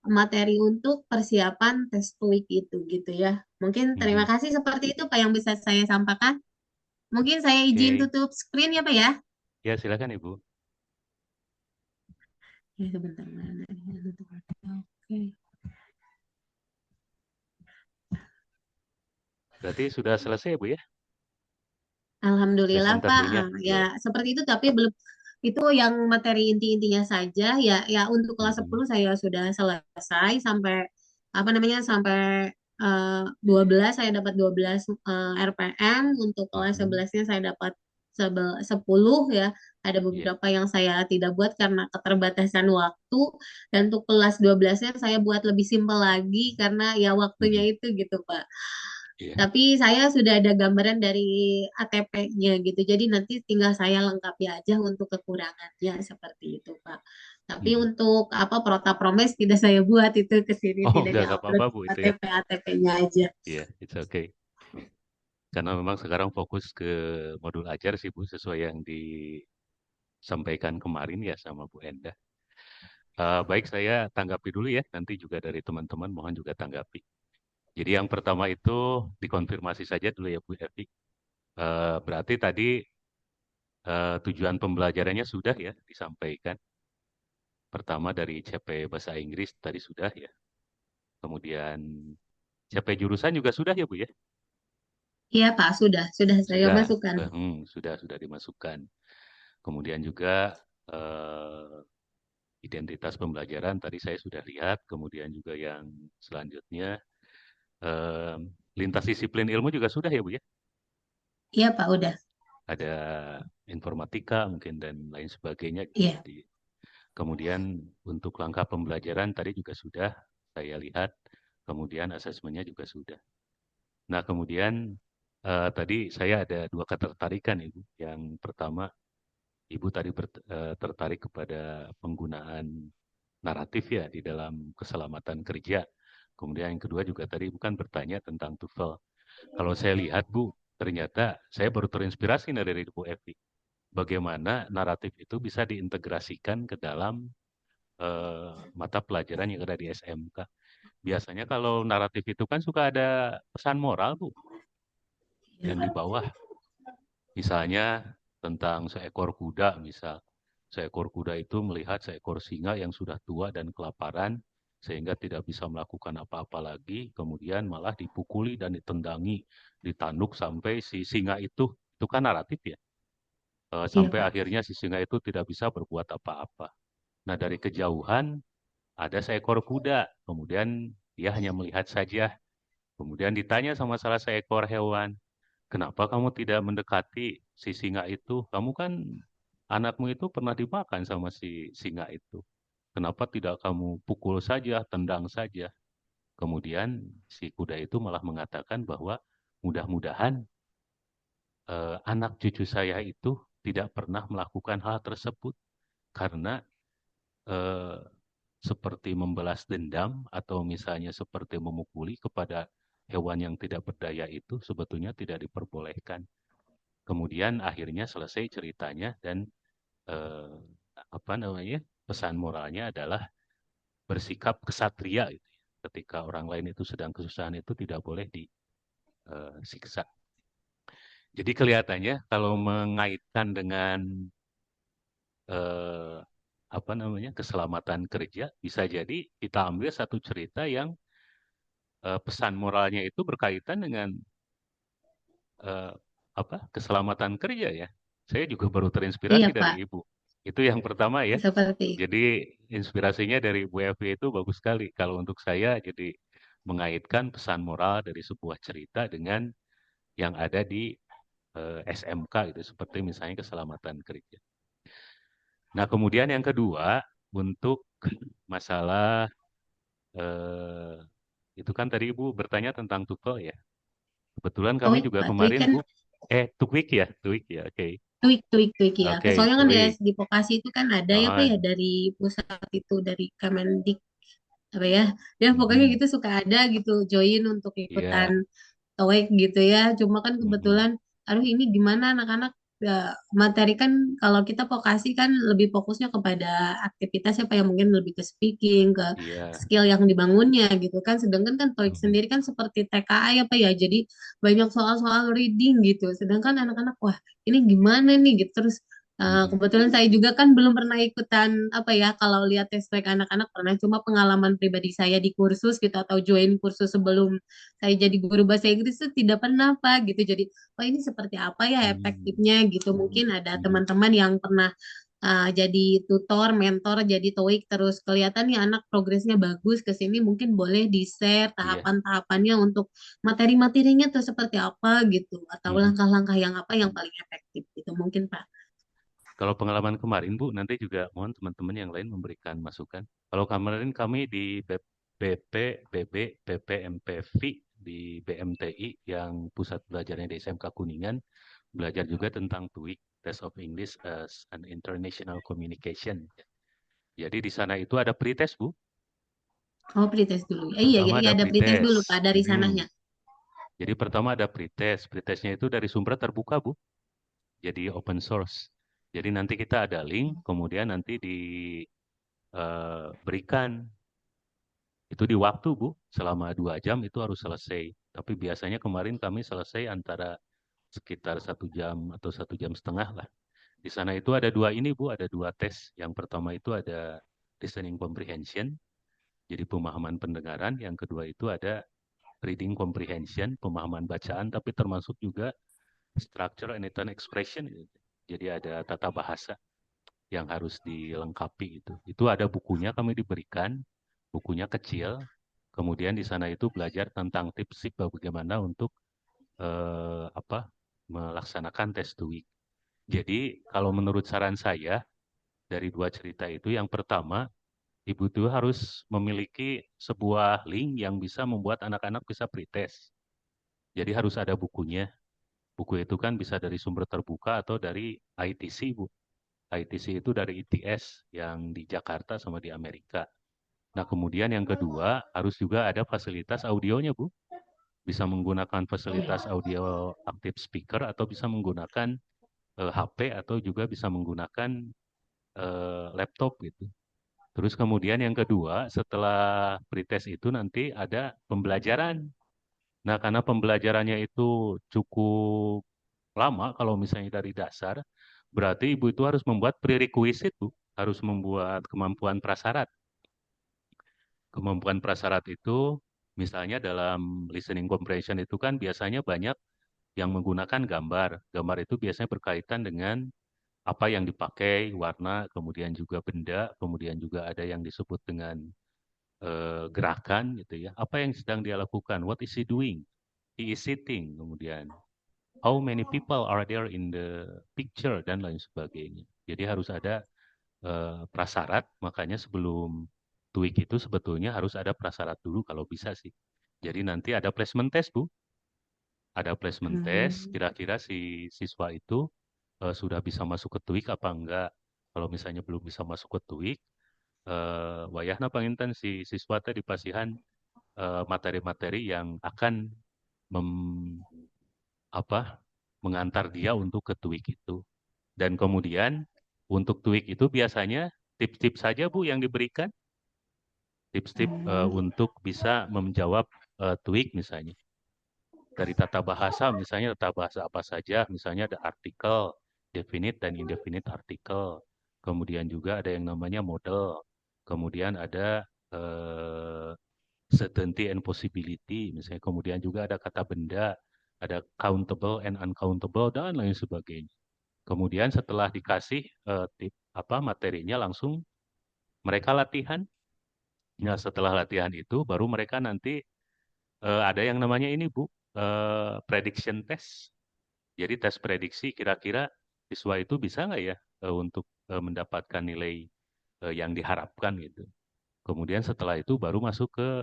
materi untuk persiapan tes TOEIC itu gitu ya. Mungkin terima Mhm. kasih seperti itu Pak yang bisa saya sampaikan. Mungkin saya izin Oke. tutup screen ya Pak ya. Ya, silakan Ibu. Ya sebentar mana ya, oke. Berarti sudah selesai, Bu ya, Alhamdulillah Pak. presentasinya? Ya Ya. seperti itu tapi belum itu yang materi inti-intinya saja ya ya untuk kelas Mhm. 10 saya sudah selesai sampai apa namanya sampai 12 saya dapat 12 RPM untuk kelas Mhm. 11-nya saya dapat 10 ya. Ada Iya. beberapa yang saya tidak buat karena keterbatasan waktu dan untuk kelas 12-nya saya buat lebih simpel lagi karena ya waktunya Mhm. itu gitu Pak. Iya. Tapi saya sudah ada gambaran dari ATP-nya gitu. Jadi nanti tinggal saya lengkapi aja untuk kekurangannya seperti itu, Pak. Tapi Mhm. untuk apa Prota Promes tidak saya buat itu ke sini Oh, tidak nggak diupload apa-apa, Bu, itu ya. ATP-ATP-nya aja. Iya, it's okay. Karena memang sekarang fokus ke modul ajar sih, Bu, sesuai yang disampaikan kemarin ya sama Bu Endah. Baik, saya tanggapi dulu ya, nanti juga dari teman-teman mohon juga tanggapi. Jadi yang pertama itu dikonfirmasi saja dulu ya Bu Evi. Berarti tadi tujuan pembelajarannya sudah ya disampaikan. Pertama dari CP Bahasa Inggris tadi sudah ya. Kemudian CP jurusan juga sudah ya Bu ya? Iya, Pak, sudah saya Sudah, masukkan. sudah dimasukkan. Kemudian juga identitas pembelajaran tadi saya sudah lihat. Kemudian juga yang selanjutnya eh, lintas disiplin ilmu juga sudah ya Bu ya? Iya, Pak, udah. Ada informatika mungkin dan lain sebagainya gitu. Iya. Jadi kemudian untuk langkah pembelajaran tadi juga sudah saya lihat. Kemudian asesmennya juga sudah. Nah kemudian tadi saya ada dua ketertarikan Ibu. Yang pertama Ibu tadi tertarik kepada penggunaan naratif ya di dalam keselamatan kerja. Kemudian yang kedua juga tadi bukan bertanya tentang TOEFL. Kalau saya lihat Bu, ternyata saya baru terinspirasi dari Bu Evi. Bagaimana naratif itu bisa diintegrasikan ke dalam mata pelajaran yang ada di SMK. Biasanya kalau naratif itu kan suka ada pesan moral Bu yang di bawah. Misalnya tentang seekor kuda misal. Seekor kuda itu melihat seekor singa yang sudah tua dan kelaparan sehingga tidak bisa melakukan apa-apa lagi, kemudian malah dipukuli dan ditendangi, ditanduk sampai si singa itu kan naratif ya, Iya, sampai Pak. akhirnya si singa itu tidak bisa berbuat apa-apa. Nah dari kejauhan ada seekor kuda, kemudian dia hanya melihat saja Kemudian ditanya sama salah seekor hewan, kenapa kamu tidak mendekati si singa itu? Kamu kan anakmu itu pernah dimakan sama si singa itu. Kenapa tidak kamu pukul saja, tendang saja? Kemudian si kuda itu malah mengatakan bahwa mudah-mudahan anak cucu saya itu tidak pernah melakukan hal tersebut karena eh, seperti membalas dendam atau misalnya seperti memukuli kepada hewan yang tidak berdaya itu sebetulnya tidak diperbolehkan. Kemudian akhirnya selesai ceritanya dan eh, apa namanya pesan moralnya adalah bersikap kesatria gitu ya. Ketika orang lain itu sedang kesusahan itu tidak boleh disiksa. Jadi kelihatannya kalau mengaitkan dengan eh, apa namanya keselamatan kerja bisa jadi kita ambil satu cerita yang pesan moralnya itu berkaitan dengan eh, apa keselamatan kerja ya. Saya juga baru Iya, terinspirasi Pak. dari Ibu. Itu yang pertama ya. Seperti itu. Jadi inspirasinya dari Bu Evi itu bagus sekali. Kalau untuk saya jadi mengaitkan pesan moral dari sebuah cerita dengan yang ada di SMK gitu seperti misalnya keselamatan kerja. Nah, kemudian yang kedua untuk masalah eh, itu kan tadi Ibu bertanya tentang TOEFL ya. Kebetulan kami TOEIC, juga Pak. TOEIC kemarin kan Bu TOEIC ya, oke. TOEIC ya. Oke, Soalnya kan TOEIC. di Vokasi itu kan ada ya, Pak Ah, ya, dari pusat itu, dari Kemendik, apa ya. Dia pokoknya mhm. gitu suka ada gitu, join untuk ikutan Iya, TOEIC gitu ya. Cuma kan mhm. kebetulan, aduh ini gimana anak-anak materi kan kalau kita vokasi kan lebih fokusnya kepada aktivitas apa yang mungkin lebih ke speaking, ke Iya, skill yang dibangunnya gitu kan. Sedangkan kan TOEIC mhm, sendiri kan seperti TKA ya Pak ya. Jadi banyak soal-soal reading gitu. Sedangkan anak-anak wah ini gimana nih gitu. Terus mhm. kebetulan saya juga kan belum pernah ikutan apa ya kalau lihat tes track anak-anak pernah cuma pengalaman pribadi saya di kursus gitu atau join kursus sebelum saya jadi guru bahasa Inggris itu tidak pernah Pak gitu. Jadi, oh ini seperti apa ya Hmm, efektifnya gitu. mhm, Mungkin ada mhm. teman-teman yang pernah jadi tutor, mentor, jadi TOEIC terus kelihatan nih anak progresnya bagus ke sini mungkin boleh di-share Iya, tahapan-tahapannya untuk materi-materinya tuh seperti apa gitu atau mhm. langkah-langkah yang apa yang paling efektif gitu mungkin Pak. Kalau pengalaman kemarin Bu, nanti juga mohon teman-teman yang lain memberikan masukan. Kalau kemarin kami di BP, BB, PPMPV di BMTI yang pusat belajarnya di SMK Kuningan, belajar juga tentang TOEIC, Test of English as an International Communication. Jadi di sana itu ada pretest Bu. Oh, pretest dulu. Iya, iya, Pertama iya ada ada pretest dulu pretest. Pak dari sananya. Mhm. Jadi pertama ada pretest. Pretestnya itu dari sumber terbuka Bu. Jadi open source. Jadi nanti kita ada link, kemudian nanti diberikan itu di waktu Bu, selama 2 jam itu harus selesai. Tapi biasanya kemarin kami selesai antara sekitar 1 jam atau 1 jam setengah lah. Di sana itu ada dua ini Bu, ada dua tes. Yang pertama itu ada listening comprehension, jadi pemahaman pendengaran. Yang kedua itu ada reading comprehension, pemahaman bacaan, tapi termasuk juga structure and tone expression. Jadi ada tata bahasa yang harus dilengkapi itu. Itu ada bukunya kami diberikan, bukunya kecil. Kemudian di sana itu belajar tentang tips bagaimana untuk apa melaksanakan tes TOEIC. Jadi kalau menurut saran saya dari dua cerita itu, yang pertama ibu itu harus memiliki sebuah link yang bisa membuat anak-anak bisa pretest. Jadi harus ada bukunya. Buku itu kan bisa dari sumber terbuka atau dari ITC, Bu. ITC itu dari ITS yang di Jakarta sama di Amerika. Nah, kemudian yang kedua, harus juga ada fasilitas audionya, Bu. Bisa menggunakan fasilitas audio active speaker atau bisa menggunakan HP atau juga bisa menggunakan laptop gitu. Terus kemudian yang kedua, setelah pretest itu nanti ada pembelajaran. Nah, karena pembelajarannya itu cukup lama kalau misalnya dari dasar, berarti ibu itu harus membuat prerequisite, Bu. Harus membuat kemampuan prasyarat. Kemampuan prasyarat itu misalnya dalam listening comprehension itu kan biasanya banyak yang menggunakan gambar. Gambar itu biasanya berkaitan dengan apa yang dipakai, warna, kemudian juga benda, kemudian juga ada yang disebut dengan gerakan gitu ya. Apa yang sedang dia lakukan? What is he doing? He is sitting. Kemudian how many people are there in the picture dan lain sebagainya. Jadi harus ada prasyarat. Makanya sebelum TWIK itu sebetulnya harus ada prasyarat dulu kalau bisa sih. Jadi nanti ada placement test, Bu. Ada placement test, kira-kira si siswa itu sudah bisa masuk ke TWIK apa enggak. Kalau misalnya belum bisa masuk ke TWIK, wayahna panginten si siswa teh dipasihan materi-materi yang akan mengantar dia untuk ke TWIK itu. Dan kemudian untuk TWIK itu biasanya tips-tips saja Bu yang diberikan. Tips-tips untuk bisa menjawab TWIK misalnya. Dari tata bahasa, misalnya tata bahasa apa saja, misalnya ada artikel, definite dan indefinite artikel. Kemudian juga ada yang namanya model. Kemudian ada certainty and possibility, misalnya. Kemudian juga ada kata benda, ada countable and uncountable, dan lain sebagainya. Kemudian setelah dikasih materinya, langsung mereka latihan. Nah, setelah latihan itu, baru mereka nanti ada yang namanya ini, Bu, prediction test. Jadi tes prediksi kira-kira siswa itu bisa nggak ya untuk mendapatkan nilai yang diharapkan gitu. Kemudian setelah itu baru masuk ke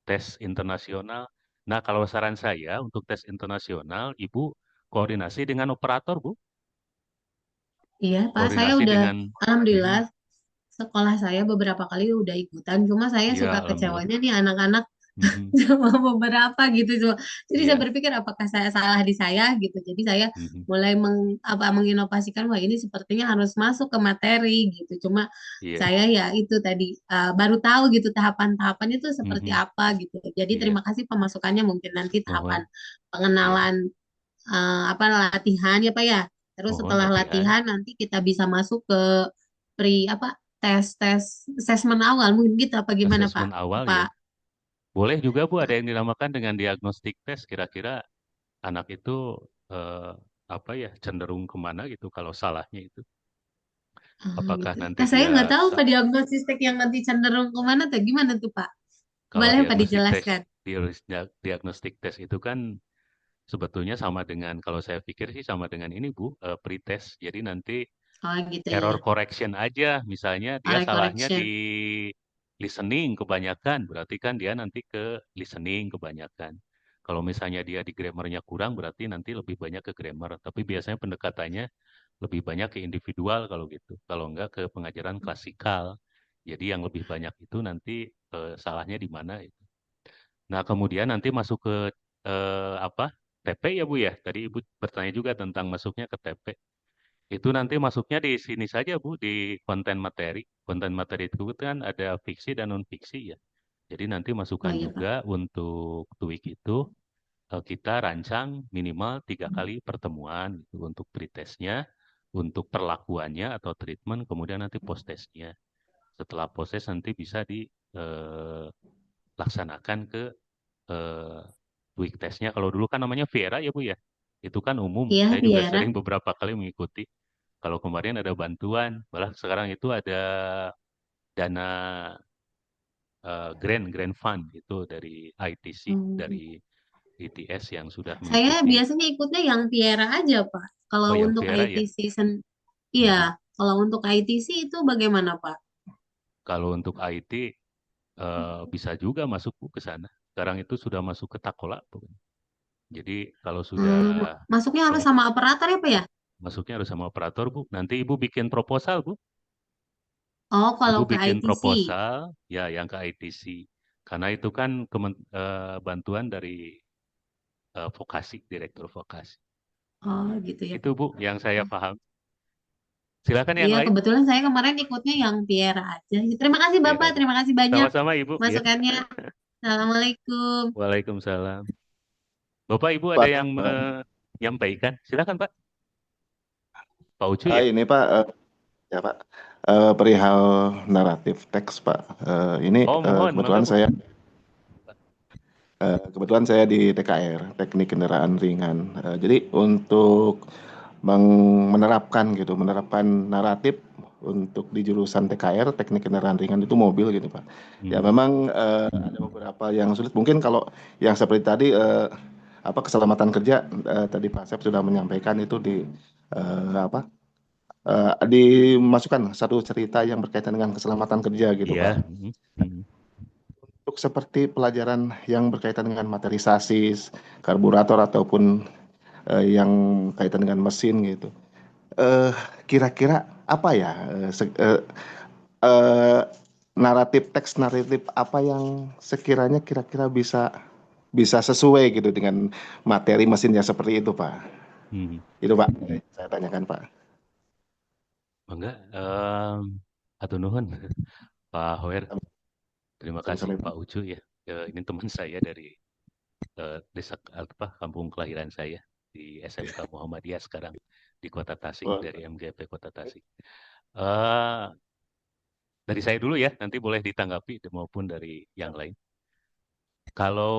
tes internasional. Nah, kalau saran saya untuk tes internasional, Ibu koordinasi dengan operator, Bu. Iya, Pak, saya Koordinasi udah, dengan alhamdulillah, sekolah saya beberapa kali udah ikutan. Cuma saya ya, suka alhamdulillah. kecewanya nih anak-anak Mhm, cuma beberapa gitu. Jadi saya Iya. berpikir apakah saya salah di saya gitu. Jadi saya Mhm, mulai menginovasikan wah ini sepertinya harus masuk ke materi gitu. Cuma Iya. saya ya itu tadi baru tahu gitu tahapan-tahapannya itu seperti Mhm, apa gitu. Jadi Iya. terima kasih pemasukannya mungkin nanti tahapan Mohon. Iya. pengenalan latihan ya Pak ya. Terus Mohon setelah latihan. latihan nanti kita bisa masuk ke tes asesmen awal mungkin gitu apa gimana Pak? Asesmen awal Apa ya. Boleh juga Bu, ada yang dinamakan dengan diagnostik test. Kira-kira anak itu cenderung kemana gitu kalau salahnya itu. Apakah gitu. nanti Nah, saya nggak dia tahu Pak diagnostik yang nanti cenderung kemana tuh gimana tuh Pak? kalau Boleh Pak diagnostik tes dijelaskan? diagnostik tes itu kan sebetulnya sama dengan, kalau saya pikir sih sama dengan ini Bu, pretest. Jadi nanti Oh gitu ya. error correction aja. Misalnya dia Alright, salahnya di correction. listening kebanyakan, berarti kan dia nanti ke listening kebanyakan. Kalau misalnya dia di grammarnya kurang, berarti nanti lebih banyak ke grammar. Tapi biasanya pendekatannya lebih banyak ke individual kalau gitu. Kalau enggak ke pengajaran klasikal. Jadi yang lebih banyak itu nanti salahnya di mana itu. Nah, kemudian nanti masuk ke TP ya Bu ya. Tadi Ibu bertanya juga tentang masuknya ke TP. Itu nanti masuknya di sini saja Bu, di konten materi. Konten materi itu kan ada fiksi dan non fiksi ya. Jadi nanti Oh masukkan iya Pak. juga untuk TWIK itu kita rancang minimal 3 kali pertemuan gitu, untuk pretestnya, untuk perlakuannya atau treatment, kemudian nanti post testnya. Setelah post test nanti bisa dilaksanakan ke TWIK testnya. Kalau dulu kan namanya Viera ya Bu ya. Itu kan umum. Iya, Saya juga Viera. sering beberapa kali mengikuti. Kalau kemarin ada bantuan, malah sekarang itu ada dana grant fund itu dari ITC, Hmm. dari ITS yang sudah Saya mengikuti. biasanya ikutnya yang Viera aja Pak. Kalau Oh, yang untuk Viera ya. ITC iya, Mhm. kalau untuk ITC itu bagaimana Pak? Kalau untuk IT bisa juga masuk Bu, ke sana. Sekarang itu sudah masuk ke Takola Bu. Jadi kalau sudah Masuknya harus kalau sama operator ya Pak ya? masuknya harus sama operator Bu. Nanti Ibu bikin proposal Bu. Oh, kalau Ibu ke bikin ITC. proposal ya yang ke ITC. Karena itu kan bantuan dari vokasi, direktur vokasi. Oh, gitu ya Itu Pak. Bu yang saya paham. Silakan yang Iya, lain. kebetulan saya kemarin ikutnya yang Viera aja. Terima kasih Viera Bapak, aja. terima kasih banyak Sama-sama Ibu ya. masukannya. Assalamualaikum. Waalaikumsalam. Bapak Ibu ada Pak, yang menyampaikan? Silakan Pak. Pak Ucu ya. ini Pak, ya Pak, perihal naratif teks Pak. Ini Oh mohon, mangga Bu. kebetulan saya di TKR, Teknik Kendaraan Ringan. Jadi untuk menerapkan naratif untuk di jurusan TKR, Teknik Kendaraan Ringan itu mobil gitu Pak. Ya Hmm. memang ada beberapa yang sulit. Mungkin kalau yang seperti tadi keselamatan kerja tadi Pak Asep sudah menyampaikan itu dimasukkan satu cerita yang berkaitan dengan keselamatan kerja gitu Iya. Pak. Hmm. Hmm. Untuk seperti pelajaran yang berkaitan dengan materi sasis, karburator ataupun yang kaitan dengan mesin gitu. eh Kira-kira apa ya eh, teks naratif apa yang sekiranya kira-kira bisa bisa sesuai gitu dengan materi mesinnya seperti itu Pak. Hmm. Itu Pak saya tanyakan Pak. Enggak. Atur nuhun, Pak Hoer. Terima kasih Sama-sama Pak Pak. Ucu ya. Ini teman saya dari desa kampung kelahiran saya di SMK Muhammadiyah sekarang di Kota Tasik Oh, dari MGP Kota Tasik. Eh, dari saya dulu ya, nanti boleh ditanggapi maupun dari yang lain. Kalau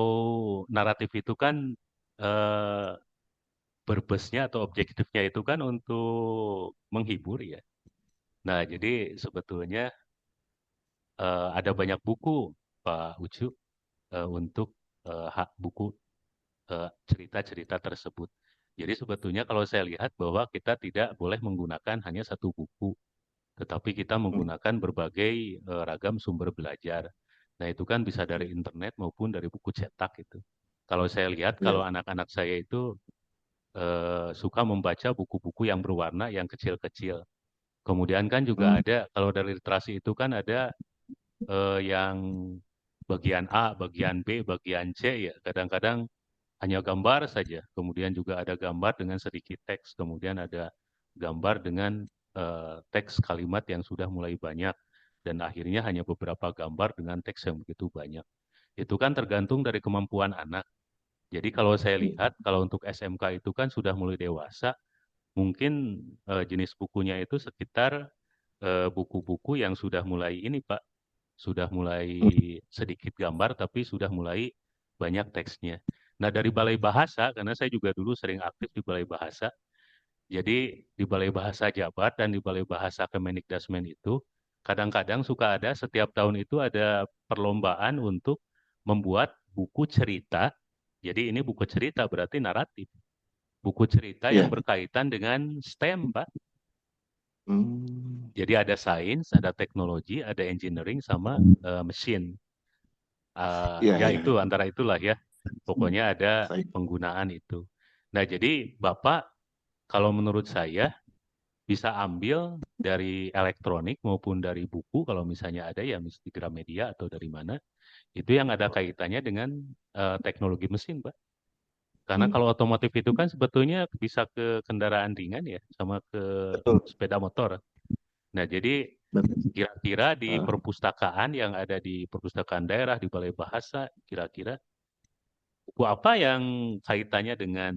naratif itu kan eh, purpose-nya atau objektifnya itu kan untuk menghibur ya. Nah, jadi sebetulnya ada banyak buku Pak Ucu untuk buku cerita-cerita tersebut. Jadi sebetulnya kalau saya lihat bahwa kita tidak boleh menggunakan hanya satu buku, tetapi kita menggunakan berbagai ragam sumber belajar. Nah, itu kan bisa dari internet maupun dari buku cetak itu. Kalau saya lihat, ya. kalau anak-anak saya itu suka membaca buku-buku yang berwarna, yang kecil-kecil. Kemudian kan juga ada, kalau dari literasi itu kan ada yang bagian A, bagian B, bagian C ya. Kadang-kadang hanya gambar saja. Kemudian juga ada gambar dengan sedikit teks. Kemudian ada gambar dengan teks kalimat yang sudah mulai banyak. Dan akhirnya hanya beberapa gambar dengan teks yang begitu banyak. Itu kan tergantung dari kemampuan anak. Jadi kalau saya lihat, kalau untuk SMK itu kan sudah mulai dewasa, mungkin jenis bukunya itu sekitar buku-buku yang sudah mulai ini Pak, sudah mulai sedikit gambar tapi sudah mulai banyak teksnya. Nah, dari Balai Bahasa, karena saya juga dulu sering aktif di Balai Bahasa, jadi di Balai Bahasa Jabar dan di Balai Bahasa Kemendikdasmen itu, kadang-kadang suka ada, setiap tahun itu ada perlombaan untuk membuat buku cerita. Jadi ini buku cerita berarti naratif. Buku cerita yang Iya. berkaitan dengan STEM, Pak. Hmm. Jadi ada sains, ada teknologi, ada engineering, sama mesin. Iya, Ya iya. itu, antara itulah ya. Pokoknya ada Saya. penggunaan itu. Nah, jadi Bapak, kalau menurut saya, bisa ambil dari elektronik maupun dari buku, kalau misalnya ada ya, di Gramedia atau dari mana, itu yang ada kaitannya dengan teknologi mesin, Pak. Karena kalau otomotif itu kan sebetulnya bisa ke kendaraan ringan ya, sama ke Betul. sepeda motor. Nah, jadi Betul. kira-kira di Ah, perpustakaan yang ada di perpustakaan daerah, di Balai Bahasa, kira-kira buku apa yang kaitannya dengan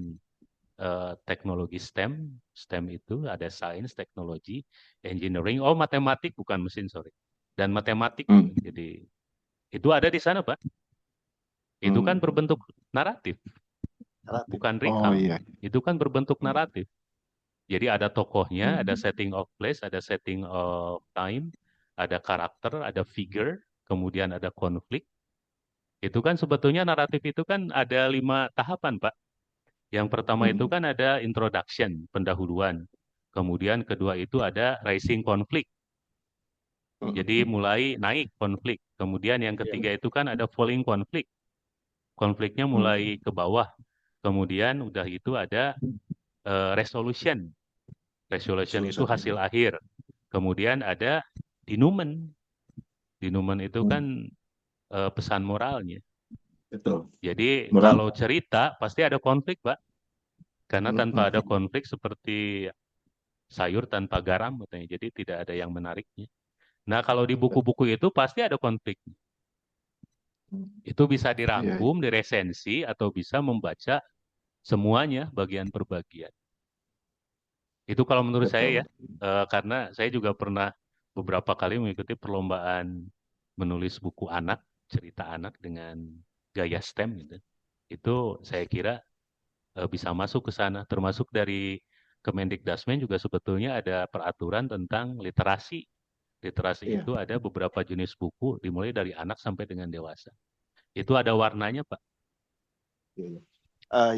teknologi STEM? STEM itu ada sains, teknologi, engineering, matematik bukan mesin, sorry. Dan matematik. hmm. Jadi itu ada di sana, Pak. Itu kan Hmm. berbentuk naratif, bukan Oh recount. iya. Itu kan berbentuk Hmm. naratif. Jadi ada tokohnya, ada setting of place, ada setting of time, ada karakter, ada figure, kemudian ada konflik. Itu kan sebetulnya naratif itu kan ada 5 tahapan, Pak. Yang pertama itu Hmm. kan ada introduction, pendahuluan. Kemudian kedua itu ada rising conflict. Jadi Hmm. mulai naik konflik. Kemudian yang Iya. ketiga itu kan ada falling conflict. Konfliknya Hmm. mulai ke bawah. Kemudian udah itu ada resolution. Resolution itu Solution. hasil akhir. Kemudian ada denouement. Denouement itu Hmm. kan pesan moralnya. Betul. Jadi Moral. kalau cerita pasti ada konflik, Pak. Karena tanpa ada Hmm. konflik seperti sayur tanpa garam katanya. Jadi tidak ada yang menariknya. Nah, kalau di buku-buku itu pasti ada konflik. Itu bisa Iya. dirangkum, diresensi, atau bisa membaca semuanya bagian per bagian. Itu kalau menurut saya ya, Betul. karena saya juga pernah beberapa kali mengikuti perlombaan menulis buku anak, cerita anak dengan gaya STEM gitu. Itu saya kira bisa masuk ke sana, termasuk dari Kemendikbudrismen juga sebetulnya ada peraturan tentang literasi. Literasi Iya. itu ada beberapa jenis buku, dimulai dari anak sampai dengan dewasa. Itu ada warnanya, Pak. Iya.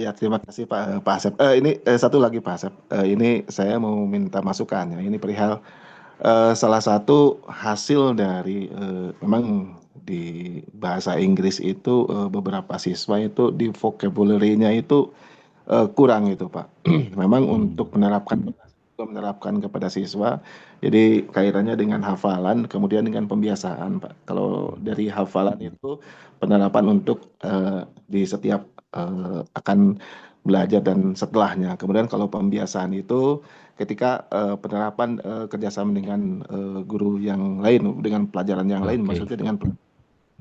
Ya, terima kasih Pak Asep. Ini satu lagi Pak Asep. Ini saya mau minta masukan ya. Ini perihal salah satu hasil dari memang di bahasa Inggris itu beberapa siswa itu di vocabulary-nya itu kurang itu Pak. Memang untuk menerapkan kepada siswa, jadi kaitannya dengan hafalan, kemudian dengan pembiasaan Pak. Kalau dari hafalan itu penerapan untuk di setiap akan belajar dan setelahnya. Kemudian kalau pembiasaan itu ketika penerapan kerjasama dengan guru yang lain, dengan pelajaran yang lain, Oke. maksudnya dengan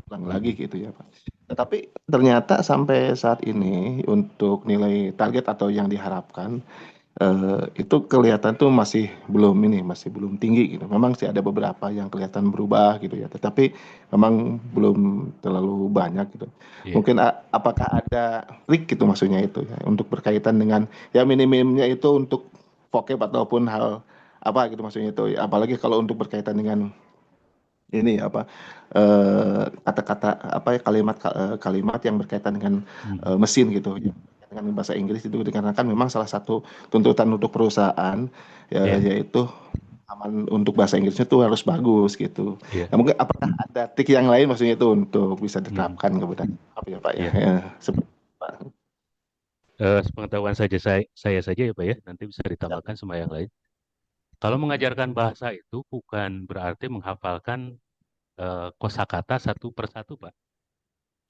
ulang lagi gitu ya Pak. Tetapi ternyata sampai saat ini untuk nilai target atau yang diharapkan itu kelihatan tuh masih belum tinggi gitu. Memang sih ada beberapa yang kelihatan berubah gitu ya, tetapi memang belum terlalu banyak gitu. Iya. Mungkin apakah ada trik gitu maksudnya itu ya untuk berkaitan dengan ya minim-minimnya itu untuk vocab ataupun hal apa gitu maksudnya itu. Apalagi kalau untuk berkaitan dengan ini apa kata-kata apa ya kalimat yang berkaitan dengan mesin gitu ya. Dengan bahasa Inggris itu dikarenakan memang salah satu tuntutan untuk perusahaan ya, Iya. yaitu aman untuk bahasa Inggrisnya itu harus bagus gitu. Iya. Nah, mungkin apakah ada trik yang lain maksudnya itu untuk bisa diterapkan kepada apa ya Pak ya? Iya. Ya, seperti Pak. Sepengetahuan saya saja ya Pak ya, nanti bisa ditambahkan sama yang lain. Kalau mengajarkan bahasa itu bukan berarti menghafalkan kosakata satu persatu Pak.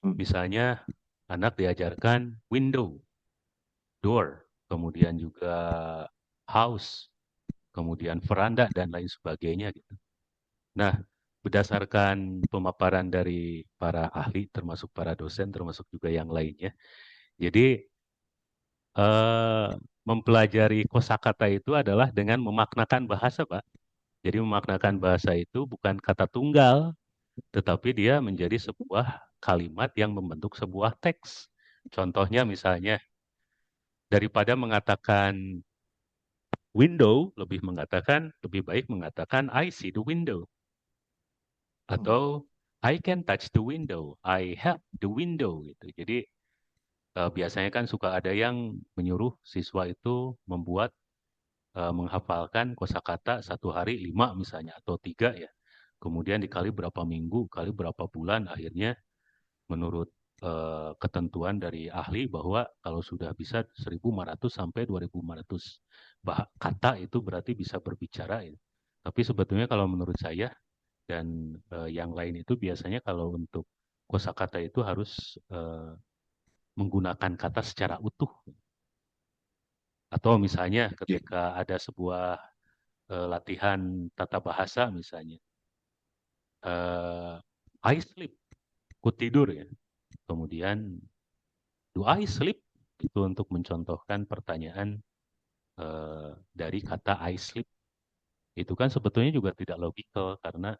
Misalnya anak diajarkan window, door, kemudian juga house, kemudian veranda dan lain sebagainya gitu. Nah, berdasarkan pemaparan dari para ahli, termasuk para dosen, termasuk juga yang lainnya, jadi mempelajari kosakata itu adalah dengan memaknakan bahasa, Pak. Jadi memaknakan bahasa itu bukan kata tunggal, tetapi dia menjadi sebuah kalimat yang membentuk sebuah teks. Contohnya misalnya, daripada mengatakan window, lebih baik mengatakan I see the window. Atau I can touch the window, I have the window gitu. Jadi biasanya kan suka ada yang menyuruh siswa itu membuat menghafalkan kosakata 1 hari 5 misalnya atau 3 ya. Kemudian dikali berapa minggu, kali berapa bulan, akhirnya menurut ketentuan dari ahli bahwa kalau sudah bisa 1.500 sampai 2.500 kata itu berarti bisa berbicara ya. Tapi sebetulnya kalau menurut saya dan yang lain itu biasanya kalau untuk kosakata itu harus menggunakan kata secara utuh. Atau misalnya ketika ada sebuah latihan tata bahasa misalnya, I sleep, ku tidur ya. Kemudian, do I sleep? Itu untuk mencontohkan pertanyaan dari kata I sleep. Itu kan sebetulnya juga tidak logikal karena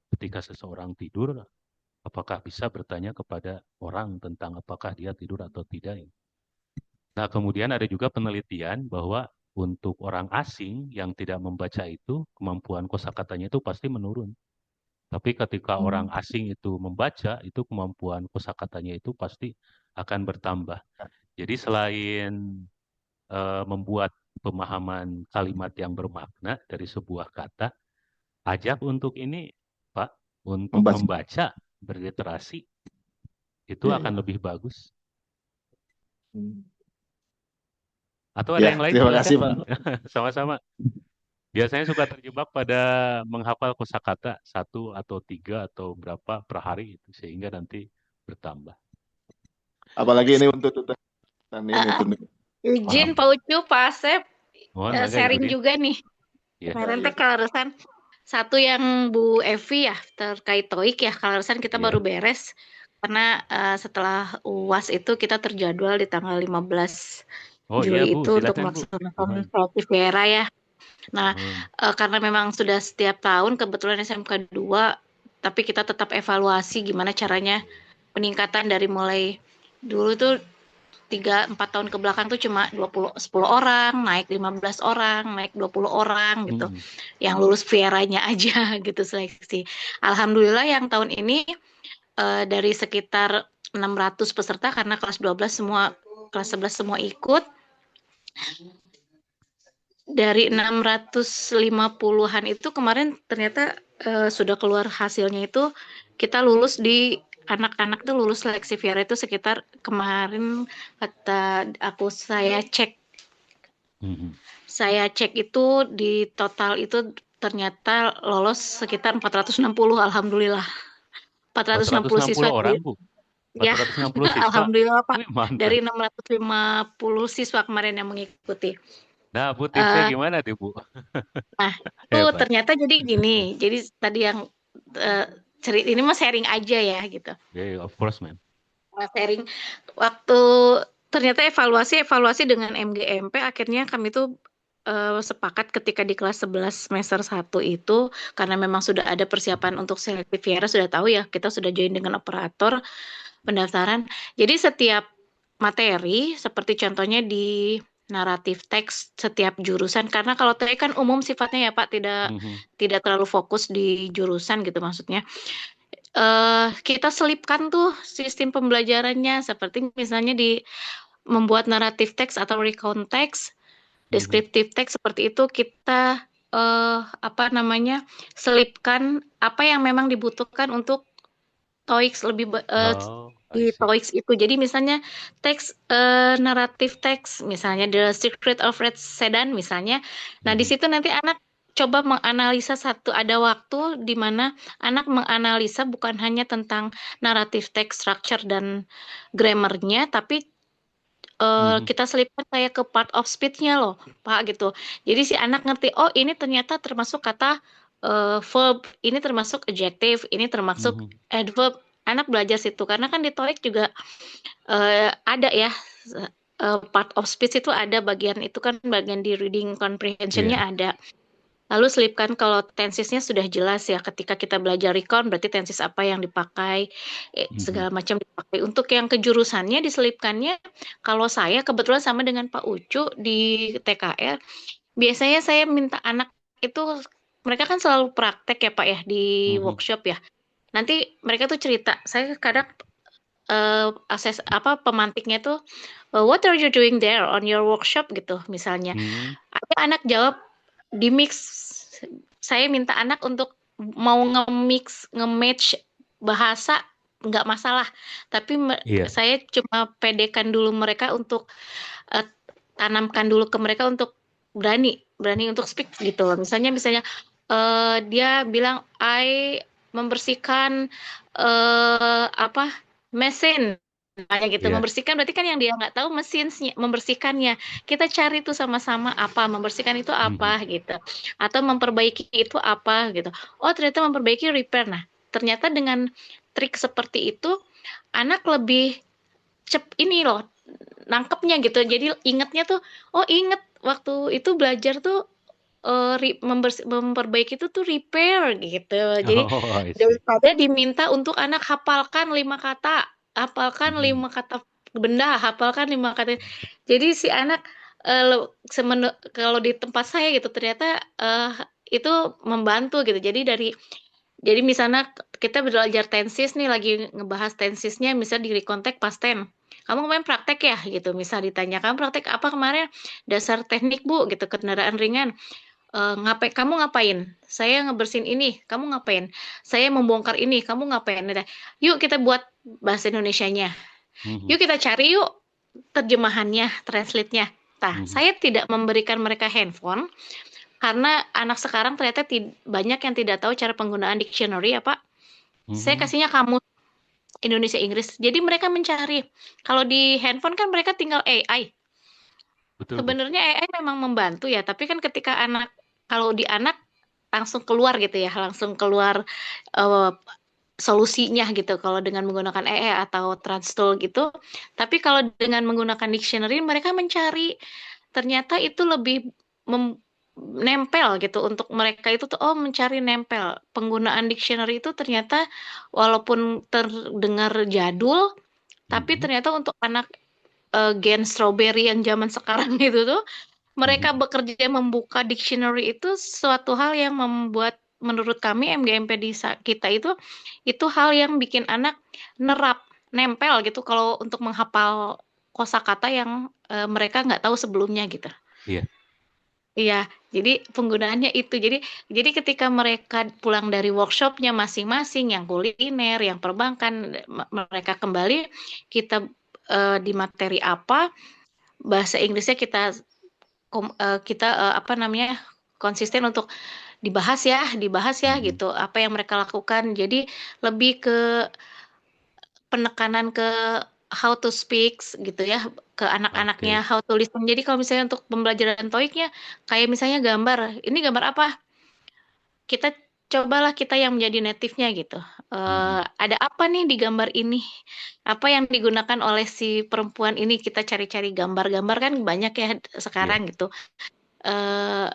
ketika seseorang tidur, apakah bisa bertanya kepada orang tentang apakah dia tidur atau tidak. Nah, kemudian ada juga penelitian bahwa untuk orang asing yang tidak membaca itu, kemampuan kosakatanya itu pasti menurun. Tapi ketika orang asing itu membaca, itu kemampuan kosakatanya itu pasti akan bertambah. Jadi selain membuat pemahaman kalimat yang bermakna dari sebuah kata, ajak untuk ini, Pak, untuk membaca berliterasi, itu akan lebih bagus. Atau ada yang lain? Terima kasih Pak. Sama-sama. Biasanya suka terjebak pada menghafal kosakata 1 atau 3 atau berapa per hari itu sehingga nanti bertambah. Apalagi ini untuk dan ini Izin Pak Ucu, Pak Asep, sharing Ibu juga nih. Kemarin teh kalaresan satu yang Bu Evi ya terkait TOEIC ya, kalaresan kita baru beres karena setelah UAS itu kita terjadwal di tanggal 15 Juli Bu, itu untuk silakan, Bu. melaksanakan Multivera ya. Nah, karena memang sudah setiap tahun kebetulan SMK 2, tapi kita tetap evaluasi gimana caranya peningkatan dari mulai dulu tuh 3-4 tahun ke belakang tuh cuma 10 orang, naik 15 orang, naik 20 orang gitu. Mm-mm. Yang lulus Viera-nya aja gitu seleksi. Alhamdulillah yang tahun ini dari sekitar 600 peserta karena kelas 11 semua ikut. Dari 650-an itu kemarin ternyata sudah keluar hasilnya itu kita lulus di anak-anak tuh lulus seleksi Viera itu sekitar kemarin kata aku Mhm. saya cek itu di total itu ternyata lolos sekitar 460 alhamdulillah. 460 siswa 460 orang, Bu. ya 460 siswa. alhamdulillah Pak Wih, mantap. dari 650 siswa kemarin yang mengikuti. Nah, Bu, tipsnya Eh, gimana tuh, Bu? Nah, itu Hebat. ternyata jadi gini. Jadi tadi yang cerita ini mah sharing aja ya gitu. Yeah, of course, man. Sharing waktu ternyata evaluasi dengan MGMP akhirnya kami tuh sepakat ketika di kelas 11 semester 1 itu karena memang sudah ada persiapan untuk seleksi Viera sudah tahu ya kita sudah join dengan operator pendaftaran. Jadi setiap materi seperti contohnya di naratif teks setiap jurusan karena kalau TI kan umum sifatnya ya Pak tidak terlalu fokus di jurusan gitu maksudnya. Kita selipkan tuh sistem pembelajarannya seperti misalnya di membuat naratif teks atau recount teks, deskriptif teks seperti itu kita selipkan apa yang memang dibutuhkan untuk TOEIC Oh, di I see. TOEIC itu. Jadi misalnya teks naratif teks, misalnya The Secret of Red Sedan misalnya. Nah, di Mhm. situ nanti anak coba menganalisa ada waktu di mana anak menganalisa bukan hanya tentang naratif teks, structure dan grammarnya, tapi kita selipkan kayak ke part of speech-nya loh, Pak gitu. Jadi si anak ngerti, oh ini ternyata termasuk kata verb, ini termasuk adjective, ini termasuk Mhm. adverb. Anak belajar situ karena kan di TOEIC juga ada ya part of speech itu ada bagian itu kan bagian di reading comprehension-nya Iya. ada. Lalu selipkan kalau tensesnya sudah jelas ya ketika kita belajar recount berarti tenses apa yang dipakai segala macam dipakai. Untuk yang kejurusannya diselipkannya kalau saya kebetulan sama dengan Pak Ucu di TKR biasanya saya minta anak itu mereka kan selalu praktek ya Pak ya di Mhm. workshop ya. Nanti mereka tuh cerita, saya kadang pemantiknya tuh what are you doing there on your workshop gitu misalnya. Mhm. Ada anak jawab di mix. Saya minta anak untuk mau nge-match bahasa nggak masalah. Tapi Iya. saya cuma pedekan dulu mereka untuk eh, tanamkan dulu ke mereka untuk berani untuk speak gitu loh. Misalnya dia bilang membersihkan mesin kayak gitu. Iya. Membersihkan berarti kan yang dia nggak tahu mesin membersihkannya. Kita cari tuh sama-sama apa membersihkan itu apa gitu. Atau memperbaiki itu apa gitu. Oh, ternyata memperbaiki repair. Nah, ternyata dengan trik seperti itu anak lebih ini loh nangkepnya gitu. Jadi ingetnya tuh, oh inget waktu itu belajar tuh memperbaiki itu tuh repair gitu. Jadi Oh, I see. daripada diminta untuk anak hafalkan 5 kata, hafalkan 5 kata benda, hafalkan 5 kata. Jadi si anak kalau di tempat saya gitu ternyata itu membantu gitu. Jadi misalnya kita belajar tenses nih lagi ngebahas tensesnya misal di recontact past tense. Kamu kemarin praktek ya gitu. Misal ditanya kamu praktek apa kemarin? Dasar teknik Bu gitu kendaraan ringan. Kamu ngapain? Saya ngebersihin ini, kamu ngapain? Saya membongkar ini, kamu ngapain? Nah, yuk kita buat bahasa Indonesianya. Yuk kita cari yuk terjemahannya, translate-nya. Nah, saya tidak memberikan mereka handphone karena anak sekarang ternyata banyak yang tidak tahu cara penggunaan dictionary ya Pak. Saya kasihnya kamus Indonesia Inggris. Jadi mereka mencari. Kalau di handphone kan mereka tinggal AI. Betul, Bu. Sebenarnya AI memang membantu ya, tapi kan ketika kalau di anak langsung keluar gitu ya, langsung keluar solusinya gitu kalau dengan menggunakan AI atau Transtool gitu. Tapi kalau dengan menggunakan dictionary mereka mencari ternyata itu lebih nempel gitu untuk mereka itu tuh mencari nempel. Penggunaan dictionary itu ternyata walaupun terdengar jadul tapi ternyata untuk anak Gen Strawberry yang zaman sekarang itu tuh, mereka bekerja membuka dictionary itu suatu hal yang membuat menurut kami MGMP di kita itu hal yang bikin anak nempel gitu kalau untuk menghafal kosakata yang mereka nggak tahu sebelumnya gitu. Iya. Iya, jadi penggunaannya itu. Jadi ketika mereka pulang dari workshopnya masing-masing, yang kuliner, yang perbankan, mereka kembali, kita di materi apa, bahasa Inggrisnya kita apa namanya konsisten untuk dibahas ya gitu. Apa yang mereka lakukan. Jadi lebih ke penekanan ke how to speak gitu ya ke anak-anaknya, Oke. how to listen. Jadi kalau misalnya untuk pembelajaran TOEIC-nya kayak misalnya gambar, ini gambar apa? Kita cobalah kita yang menjadi native-nya gitu. Ada apa nih di gambar ini? Apa yang digunakan oleh si perempuan ini? Kita cari-cari gambar-gambar kan banyak ya Iya. sekarang gitu. Eh,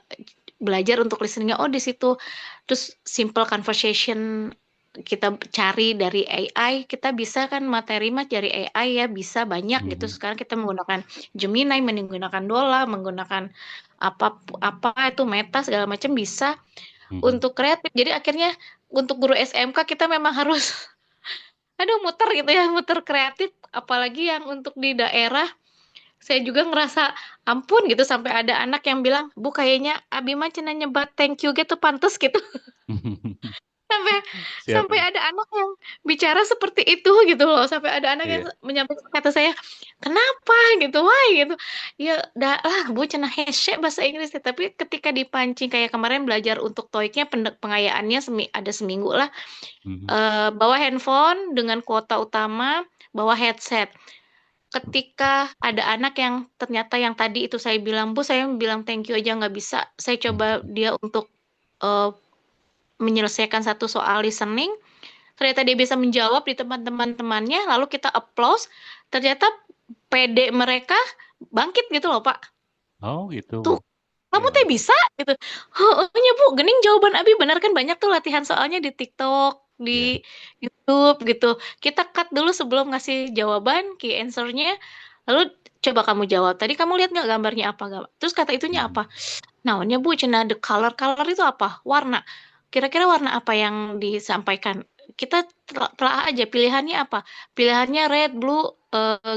Belajar untuk listening-nya oh di situ. Terus simple conversation kita cari dari AI, kita bisa kan materi mah dari AI ya bisa banyak gitu. Sekarang kita menggunakan Gemini, menggunakan Dola, menggunakan apa itu Meta segala macam bisa untuk kreatif. Jadi akhirnya untuk guru SMK kita memang harus aduh muter gitu ya, muter kreatif apalagi yang untuk di daerah saya juga ngerasa ampun gitu sampai ada anak yang bilang, "Bu kayaknya Abi mah cenah nyebat thank you gitu pantes gitu." Sampai Siap. sampai ada anak yang bicara seperti itu gitu loh, sampai ada anak yang Iya. menyampaikan kata saya, "Kenapa?" gitu, "Why?" gitu. Ya dah lah Bu cenah hese bahasa Inggris ya, tapi ketika dipancing kayak kemarin belajar untuk TOEIC-nya pengayaannya ada seminggu lah, bawa handphone dengan kuota utama, bawa headset. Ketika ada anak yang ternyata yang tadi itu saya bilang, "Bu saya bilang thank you aja nggak bisa." Saya coba dia untuk, eee, menyelesaikan satu soal listening, ternyata dia bisa menjawab di tempat teman-temannya, lalu kita applause, ternyata pede mereka bangkit gitu loh, Pak. Oh gitu. "Tuh, kamu Ya teh ampun. bisa?" gitu. "Heeh nya Bu, geuning jawaban Abi bener." Kan banyak tuh latihan soalnya di TikTok, Ya. di YouTube gitu. Kita cut dulu sebelum ngasih jawaban, key answer-nya, lalu coba kamu jawab, "Tadi kamu lihat nggak gambarnya apa?" Terus kata itunya apa? Naonnya Bu, cenah the color, color itu apa? Warna. Kira-kira warna apa yang disampaikan? Kita telah aja pilihannya apa? Pilihannya red, blue,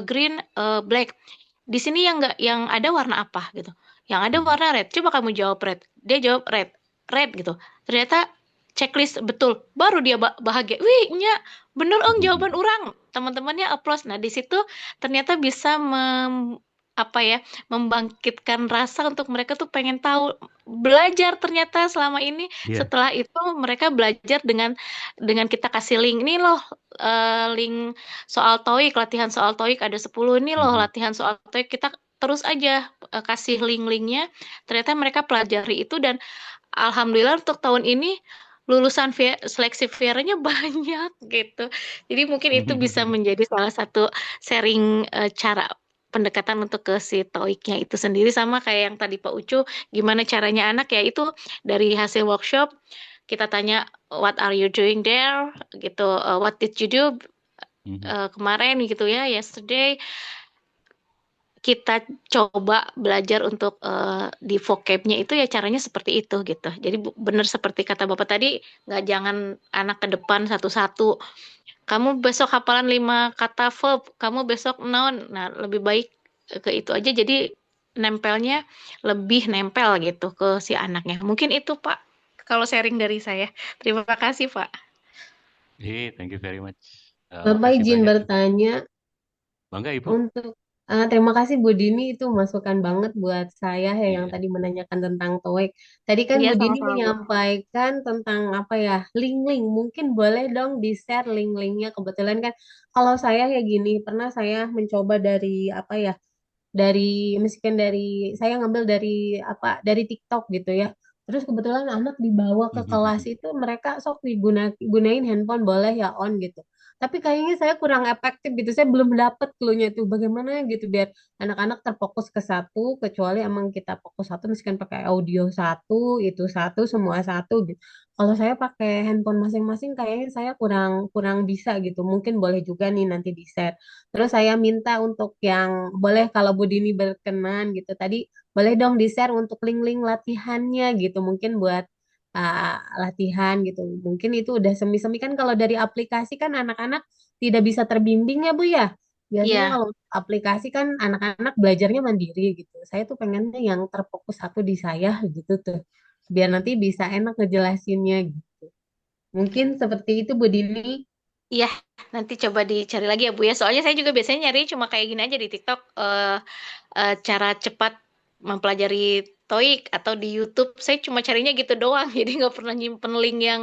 green, black. Di sini yang enggak yang ada warna apa gitu. Yang ada warna red. Coba kamu jawab red. Dia jawab red. Red gitu. Ternyata checklist betul. Baru dia bahagia. Wih, nya bener jawaban orang. Teman-temannya applause. Nah, di situ ternyata bisa membangkitkan rasa untuk mereka tuh pengen tahu belajar ternyata selama ini Iya. setelah itu mereka belajar dengan kita kasih link ini loh link soal TOEIC latihan soal TOEIC ada 10 ini loh latihan soal TOEIC kita terus aja kasih link-linknya ternyata mereka pelajari itu dan alhamdulillah untuk tahun ini lulusan seleksi VR-nya banyak gitu jadi mungkin itu bisa menjadi salah satu sharing cara pendekatan untuk ke si TOEIC-nya itu sendiri sama kayak yang tadi Pak Ucu, gimana caranya anak ya itu dari hasil workshop kita tanya what are you doing there gitu, what did you do kemarin gitu ya yesterday kita coba belajar untuk di vocab-nya itu ya caranya seperti itu gitu. Jadi benar seperti kata Bapak tadi, nggak jangan anak ke depan satu-satu. Kamu besok hafalan 5 kata verb, kamu besok noun. Nah, lebih baik ke itu aja jadi nempelnya lebih nempel gitu ke si anaknya. Mungkin itu Pak, kalau sharing dari saya. Terima kasih Pak. Thank you very much. Bapak Makasih izin banyak Ibu. bertanya Bangga Ibu. untuk terima kasih Bu Dini itu masukan banget buat saya ya yang Iya. tadi menanyakan tentang TOEIC. Tadi kan Iya, Bu Dini sama-sama Bu. menyampaikan tentang apa ya link-link. Mungkin boleh dong di-share link-linknya. Kebetulan kan kalau saya ya gini pernah saya mencoba dari apa ya dari misalkan dari saya ngambil dari apa dari TikTok gitu ya. Terus kebetulan anak dibawa ke kelas itu mereka sok gunain handphone boleh ya on gitu. Tapi kayaknya saya kurang efektif gitu. Saya belum dapat clue-nya itu bagaimana gitu biar anak-anak terfokus ke satu, kecuali emang kita fokus satu, misalkan pakai audio satu, itu satu, semua satu gitu. Kalau saya pakai handphone masing-masing, kayaknya saya kurang kurang bisa gitu. Mungkin boleh juga nih nanti di-share. Terus saya minta untuk yang boleh kalau Bu Dini berkenan gitu. Tadi boleh dong di-share untuk link-link latihannya gitu. Mungkin buat latihan gitu. Mungkin itu udah semi-semi kan kalau dari aplikasi kan anak-anak tidak bisa terbimbing ya Bu ya. Biasanya Iya. kalau aplikasi kan anak-anak belajarnya mandiri gitu. Saya tuh pengennya yang terfokus satu di saya gitu tuh. Biar nanti bisa enak ngejelasinnya gitu. Mungkin seperti itu Bu Dini. Iya, nanti coba dicari lagi ya Bu ya. Soalnya saya juga biasanya nyari cuma kayak gini aja di TikTok, cara cepat mempelajari TOEIC atau di YouTube. Saya cuma carinya gitu doang. Jadi nggak pernah nyimpen link yang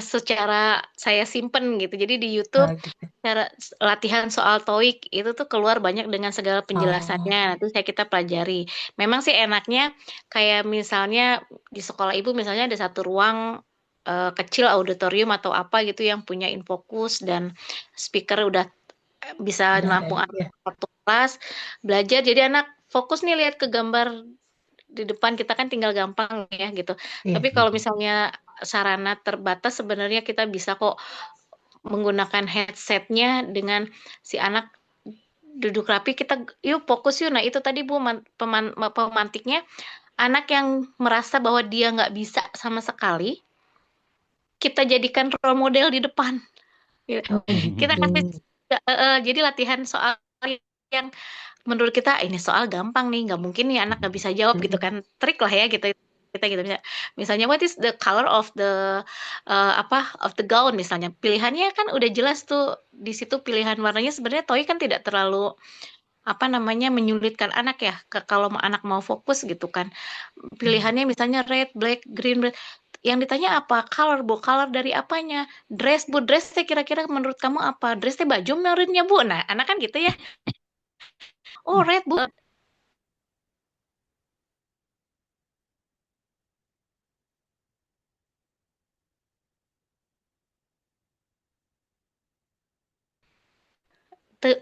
secara saya simpen gitu. Jadi di YouTube Oh, gitu. cara latihan soal TOEIC itu tuh keluar banyak dengan segala Oh, penjelasannya. Nanti saya kita pelajari. Memang sih enaknya kayak misalnya di sekolah ibu misalnya ada satu ruang kecil auditorium atau apa gitu yang punya infokus dan speaker udah bisa udah ada nampung anak ya. satu kelas belajar. Jadi anak fokus nih lihat ke gambar di depan kita kan tinggal gampang ya gitu. Iya. Tapi kalau misalnya sarana terbatas sebenarnya kita bisa kok menggunakan headsetnya dengan si anak duduk rapi kita yuk fokus yuk. Nah itu tadi Bu pemantiknya anak yang merasa bahwa dia nggak bisa sama sekali kita jadikan role model di depan. Gitu. Oh, Kita gitu. kasih jadi latihan soal yang menurut kita ini soal gampang nih nggak mungkin nih anak nggak bisa jawab gitu Mm-mm. kan trik lah ya gitu kita gitu misalnya what is the color of the apa of the gown misalnya pilihannya kan udah jelas tuh di situ pilihan warnanya sebenarnya toy kan tidak terlalu apa namanya menyulitkan anak ya kalau anak mau fokus gitu kan pilihannya misalnya red black green red. Yang ditanya apa color bu color dari apanya dress bu dress teh kira-kira menurut kamu apa dress teh baju menurutnya bu nah anak kan gitu ya oh red bu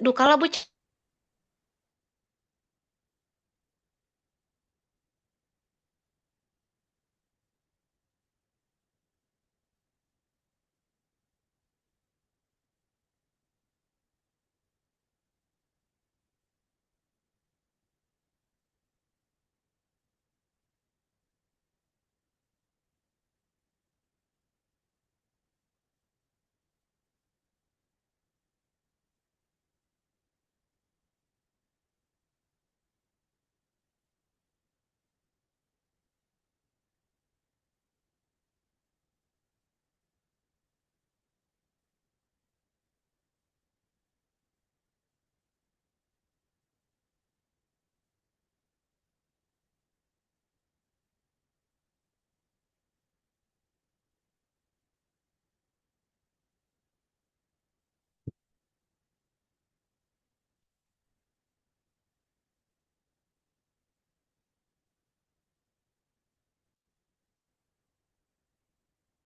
duh kalau bu